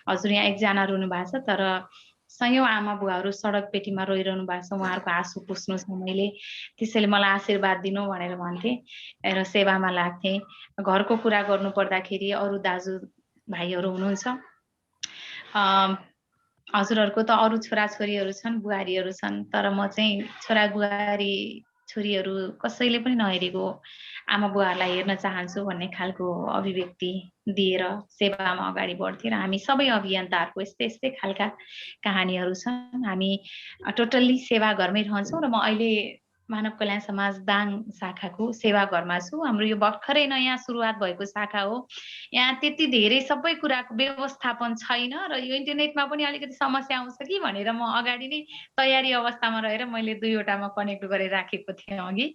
हजुर यहाँ एकजना रुनु भएको छ, तर सयौं आमा बुवाहरू सडक पेटीमा रोइरहनु भएको छ, उहाँहरूको आँसु पुस्नु छ मैले, त्यसैले मलाई आशीर्वाद दिनु भनेर भन्थे र सेवामा लाग्थे। घरको कुरा गर्नु पर्दाखेरि अरू दाजु भाइहरू हुनुहुन्छ। हजुरहरूको त अरू छोराछोरीहरू छन्, बुहारीहरू छन्, तर म चाहिँ छोरा बुहारी छोरीहरू कसैले पनि नहेरेको आमा बुवाहरूलाई हेर्न चाहन्छु भन्ने खालको अभिव्यक्ति दिएर सेवामा अगाडि बढ्थेँ। र हामी सबै अभियन्ताहरूको यस्तै यस्तै खालका कहानीहरू छन्। हामी टोटल्ली सेवा घरमै रहन्छौँ र म अहिले मानव कल्याण समाज दाङ शाखाको सेवा घरमा छु। हाम्रो यो भर्खरै नयाँ सुरुवात भएको शाखा हो। यहाँ त्यति धेरै सबै कुराको व्यवस्थापन छैन र यो इन्टरनेटमा पनि अलिकति समस्या आउँछ कि भनेर म अगाडि नै तयारी अवस्थामा रहेर मैले 2वटामा कनेक्ट गरेर राखेको थिएँ अघि,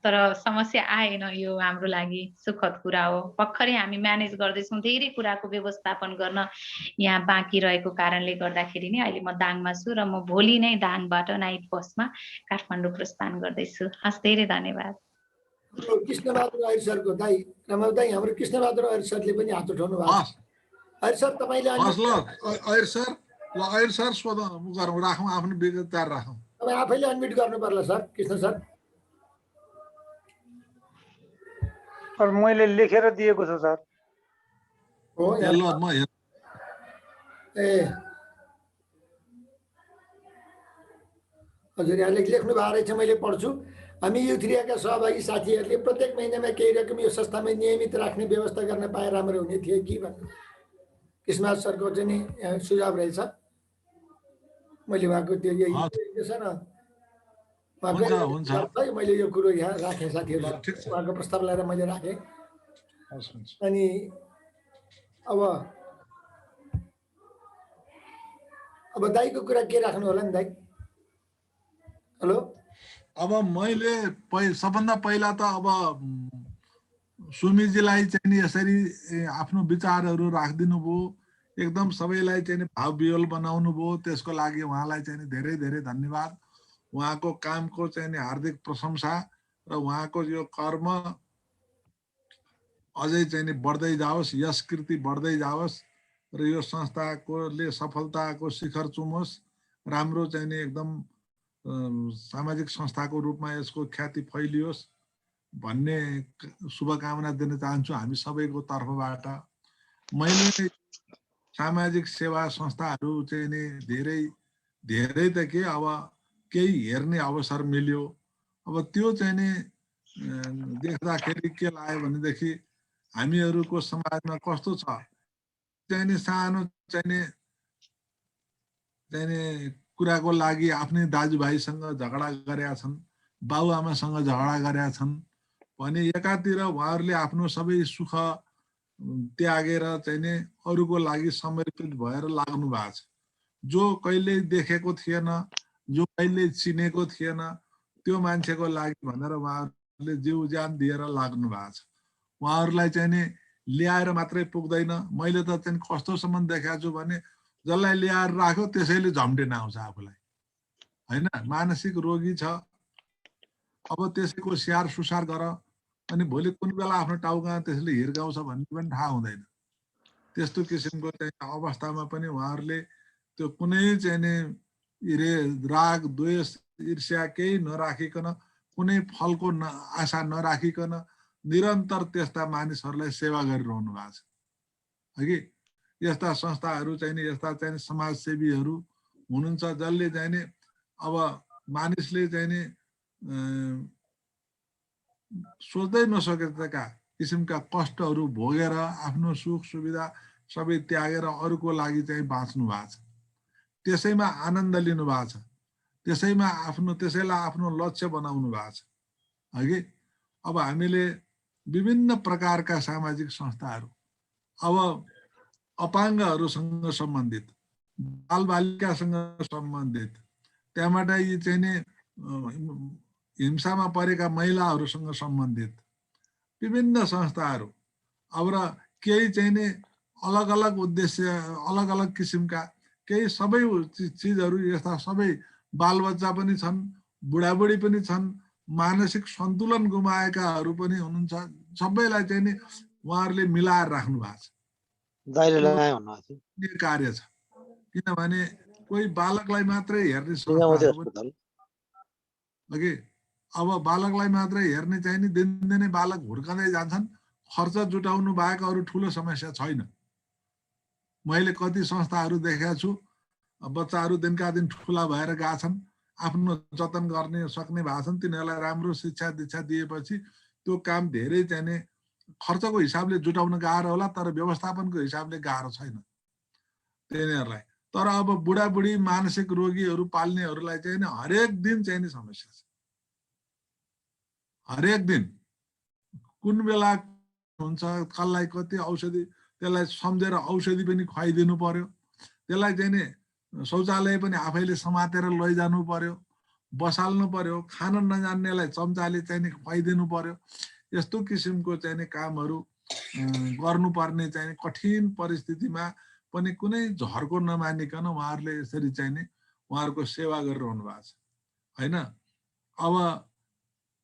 तर समस्या आएन। यो हाम्रो लागि सुखद कुरा हो। भर्खरै हामी म्यानेज गर्दैछौँ। धेरै कुराको व्यवस्थापन गर्न यहाँ बाँकी रहेको कारणले गर्दाखेरि नै अहिले म दाङमा छु र म भोलि नै दाङबाट नाइट बसमा काठमाडौँ प्रस्थान गर्दैछु। हस्, धेरै धन्यवाद। कृष्णबहादुर आयर सरको दाइ रमाउ दाइ, हाम्रो कृष्णबहादुर आयर सरले पनि हात उठाउनु भएको छ। आयर सर तपाईले आयर सर, ल आयर सर सोध गरौँ, राखौँ आफ्नो विगत तयार राखौँ। तपाईँ आफैले अनम्युट गर्नु पर्ला सर। कृष्ण सर, मैले लेखेर दिएको छु सर। हो ल म ए हजुर यहाँले लेख्नु भएको रहेछ, मैले पढ्छु। हामी युथरियाका सहभागी साथीहरूले प्रत्येक महिनामा केही रकम यो संस्थामा नियमित राख्ने व्यवस्था गर्न पाए राम्रो हुने थियो कि भन्नु कृष्णराज सरको चाहिँ नि सुझाव रहेछ। मैले उहाँको त्यो यही छ न, मैले यो कुरो यहाँ राखेँ साथीहरू, उहाँको प्रस्ताव लगाएर मैले राखेँ। अनि अब दाइको कुरा के राख्नु होला नि दाइ? हेलो, अब मैले सबभन्दा पहिला त अब सुमीजीलाई चाहिँ नि यसरी आफ्नो विचारहरू राखिदिनु भयो, एकदम सबैलाई चाहिँ भाव विह्वल बनाउनु भयो, त्यसको लागि उहाँलाई चाहिँ धेरै धेरै धन्यवाद। उहाँको कामको चाहिँ हार्दिक प्रशंसा र उहाँको यो कर्म अझै चाहिँ बढ्दै जाओस्, यस कृति बढ्दै जाओस् र यो संस्थाकोले सफलताको शिखर चुमोस्, राम्रो चाहिँ एकदम सामाजिक संस्थाको रूपमा यसको ख्याति फैलियोस् भन्ने शुभकामना दिन चाहन्छु हामी सबैको तर्फबाट। मैले सामाजिक सेवा संस्थाहरू चाहिँ नि धेरै त के अब केही हेर्ने अवसर मिल्यो। अब त्यो चाहिँ नि देख्दाखेरि के लाग्यो भनेदेखि हामीहरूको समाजमा कस्तो छ चाहिँ नि सानो चाहिँ नि कुराको लागि आफ्नै दाजुभाइसँग झगडा गरेका छन्, बाबुआमासँग झगडा गरेका छन् भने एकातिर उहाँहरूले आफ्नो सबै सुख त्यागेर चाहिँ नि अरूको लागि समर्पित भएर लाग्नु भएको छ। जो कहिले देखेको थिएन, जो कहिले चिनेको थिएन, त्यो मान्छेको लागि भनेर उहाँहरूले जीव ज्यान दिएर लाग्नु भएको छ। उहाँहरूलाई चाहिँ नि ल्याएर मात्रै पुग्दैन। मैले त चाहिँ कस्तोसम्म देखाएको छु भने जसलाई ल्याएर राख्यो त्यसैले झम्टिन आउँछ आफूलाई, होइन? मानसिक रोगी छ, अब त्यसैको स्याहार सुसार गर, अनि भोलि कुन बेला आफ्नो टाउका त्यसले हिर्काउँछ भन्ने पनि थाहा हुँदैन। त्यस्तो किसिमको चाहिँ अवस्थामा पनि उहाँहरूले त्यो कुनै चाहिँ नि राग द्वेष ईर्ष्या केही नराखिकन, कुनै फलको आशा नराखिकन निरन्तर त्यस्ता मानिसहरूलाई सेवा गरिरहनु भएको छ कि। यस्ता संस्थाहरू चाहिँ नि यस्ता चाहिँ समाजसेवीहरू हुनुहुन्छ जसले चाहिँ नि अब मानिसले चाहिँ नि सोच्दै नसकेका किसिमका कष्टहरू भोगेर आफ्नो सुख सुविधा सबै त्यागेर अरूको लागि चाहिँ बाँच्नु भएको छ, त्यसैमा आनन्द लिनु भएको छ, त्यसैलाई आफ्नो लक्ष्य बनाउनु भएको छ हगि। अब हामीले विभिन्न प्रकारका सामाजिक संस्थाहरू, अब अपाङ्गहरूसँग सम्बन्धित, बालबालिकासँग सम्बन्धित, त्यहाँबाट यी चाहिँ नि हिंसामा परेका महिलाहरूसँग सम्बन्धित विभिन्न संस्थाहरू, अब र केही चाहिँ नि अलग अलग उद्देश्य, अलग अलग किसिमका केही सबै चिजहरू यस्ता सबै बालबच्चा पनि छन्, बुढाबुढी पनि छन्, मानसिक सन्तुलन गुमाएकाहरू पनि हुनुहुन्छ। सबैलाई चाहिँ नि उहाँहरूले मिलाएर राख्नु भएको छ कार्य छ। किनभने कोही बालकलाई मात्रै हेर्ने कि अब बालकलाई मात्रै हेर्ने चाहिँ नि दिनदिनै बालक हुर्कँदै जान्छन्, खर्च जुटाउनु बाहेक अरू ठुलो समस्या छैन। मैले कति संस्थाहरू देखेको छु, बच्चाहरू दिनका दिन ठुला भएर गएका छन्, आफ्नो जतन गर्ने सक्ने भएको छन्, तिनीहरूलाई राम्रो शिक्षा दीक्षा दिएपछि त्यो काम धेरै चाहिँ नि खर्चको हिसाबले जुटाउन गाह्रो होला, तर व्यवस्थापनको हिसाबले गाह्रो छैन तिनीहरूलाई। तर अब बुढाबुढी मानसिक रोगीहरू पाल्नेहरूलाई चाहिँ नि हरेक दिन चाहिँ नि समस्या छ, हरेक दिन कुन बेला हुन्छ, कसलाई कति औषधि, त्यसलाई सम्झेर औषधि पनि खुवाइदिनु पर्यो, त्यसलाई चाहिँ नि शौचालय पनि आफैले समातेर लैजानु पर्यो, बसाल्नु पर्यो, खान नजान्नेलाई चम्चाले चाहिँ नि खुवाइदिनु पर्यो। यस्तो किसिमको चाहिँ नि कामहरू गर्नुपर्ने चाहिँ कठिन परिस्थितिमा पनि कुनै झर्को नमानिकन उहाँहरूले यसरी चाहिँ नि उहाँहरूको सेवा गरिरहनु भएको छ, होइन? अब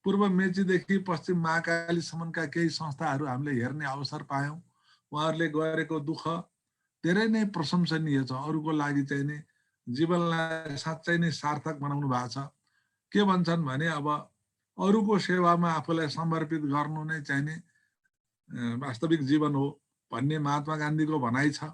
पूर्व मेचीदेखि पश्चिम महाकालीसम्मका केही संस्थाहरू हामीले हेर्ने अवसर पायौँ। उहाँहरूले गरेको दुःख धेरै नै प्रशंसनीय छ। अरूको लागि चाहिँ नि जीवनलाई साँच्चै नै सार्थक बनाउनु भएको छ। के भन्छन् भने अब अरूको सेवामा आफूलाई समर्पित गर्नु नै चाहिँ नि वास्तविक जीवन हो भन्ने महात्मा गान्धीको भनाइ छ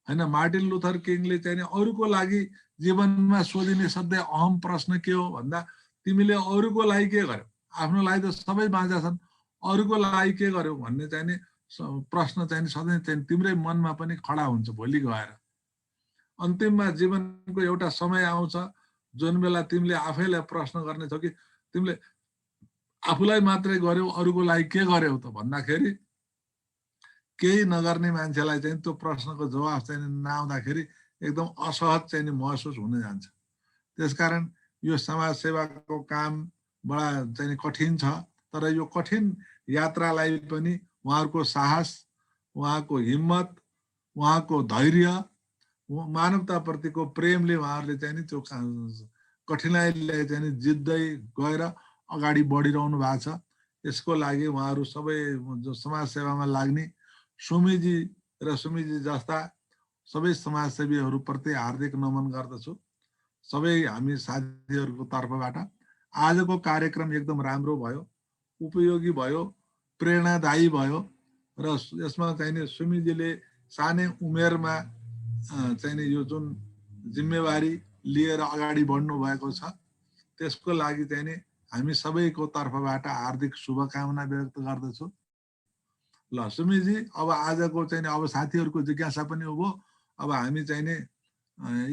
हैन। मार्टिन लुथर किङले चाहिँ नि अरूको लागि जीवनमा सोधिने सधैँ अहम प्रश्न के हो भन्दा तिमीले अरूको लागि के गर्यौ, आफ्नो लागि त सबै बाँझा छन्, अरूको लागि के गर्यौ भन्ने चाहिँ नि प्रश्न चाहिँ सधैँ चाहिँ तिम्रै मनमा पनि खडा हुन्छ भोलि गएर। अन्तिममा जीवनको एउटा समय आउँछ जुन बेला तिमीले आफैलाई प्रश्न गर्ने छौ कि तिमीले आफूलाई मात्रै गर्यौ, अरूको लागि के गर्यौ त भन्दाखेरि केही नगर्ने मान्छेलाई चाहिँ त्यो प्रश्नको जवाफ चाहिँ नआउँदाखेरि एकदम असहज चाहिँ नि महसुस हुन जान्छ। त्यसकारण यो समाज सेवाको काम बडा चाहिँ कठिन छ, तर यो कठिन यात्रालाई पनि उहाँहरूको साहस, उहाँको हिम्मत, उहाँको धैर्य, मानवताप्रतिको प्रेमले उहाँहरूले चाहिँ नि त्यो कठिनाइलाई चाहिँ नि जित्दै गएर अगाडि बढिरहनु भएको छ। यसको लागि उहाँहरू सबै जो समाज सेवामा लाग्ने सुमीजी र सुमीजी जस्ता सबै समाजसेवीहरूप्रति हार्दिक नमन गर्दछु। सबै हामी साथीहरूको तर्फबाट आजको कार्यक्रम एकदम राम्रो भयो, उपयोगी भयो, प्रेरणादायी भयो र यसमा चाहिँ नि सुमीजीले सानै उमेरमा चाहिँ नि यो जुन जिम्मेवारी लिएर अगाडि बढ्नु भएको छ त्यसको लागि चाहिँ नि हामी सबैको तर्फबाट हार्दिक शुभकामना व्यक्त गर्दछु। ल सुमीजी, अब आजको चाहिँ अब साथीहरूको जिज्ञासा पनि हो, अब हामी चाहिँ नि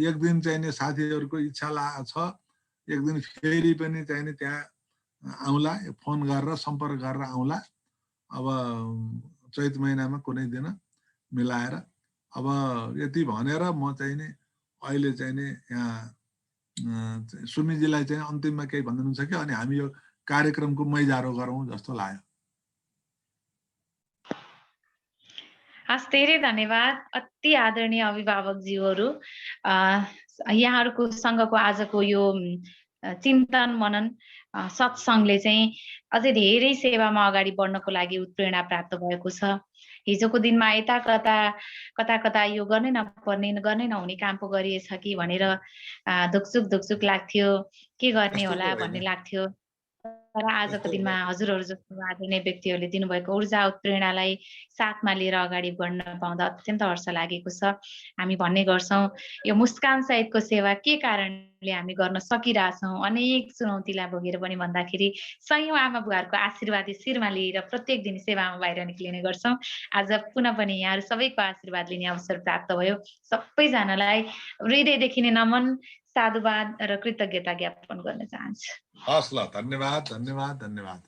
एक दिन चाहिँ नि साथीहरूको इच्छा छ एक दिन फेरि पनि चाहिँ नि त्यहाँ आउँला, फोन गरेर सम्पर्क गरेर आउँला। अब चैत महिनामा कुनै दिन मिलाएर। अब यति भनेर म चाहिँ नि अहिले चाहिँ नि यहाँ सुमीजीलाई चाहिँ अन्तिममा केही भन्नुहुन्छ कि अनि हामी यो कार्यक्रमको मैजारो गरौँ जस्तो लाग्यो। हस्, धेरै धन्यवाद। अति आदरणीय अभिभावकज्यूहरू, यहाँहरूको सँगको आजको यो चिन्तन मनन सत्सङ्गले चाहिँ अझै धेरै सेवामा अगाडि बढ्नको लागि उत्प्रेरणा प्राप्त भएको छ। हिजोको दिनमा यता कता यो गर्नै नपर्ने, गर्नै नहुने काम पो गरिएछ कि भनेर धुकचुक लाग्थ्यो, के गर्ने होला भन्ने लाग्थ्यो। तर आजको दिनमा हजुरहरू जस्तो आदरणीय व्यक्तिहरूले दिनुभएको ऊर्जा उत्प्रेरणालाई साथमा लिएर अगाडि बढ्न पाउँदा अत्यन्त हर्ष लागेको छ। हामी भन्ने गर्छौँ यो मुस्कान सहितको सेवा के कारणले हामी गर्न सकिरहेछौँ, अनेक चुनौतीलाई भोगेर पनि भन्दाखेरि सयौं आमा बुवाहरूको आशीर्वाद शिरमा लिएर प्रत्येक दिन सेवामा बाहिर निक्लिने गर्छौँ। आज पुनः पनि यहाँहरू सबैको आशीर्वाद लिने अवसर प्राप्त भयो। सबैजनालाई हृदयदेखि नै नमन, साधुवाद र कृतज्ञता ज्ञापन गर्न चाहन्छु। हस् ल, धन्यवाद धन्यवाद धन्यवाद।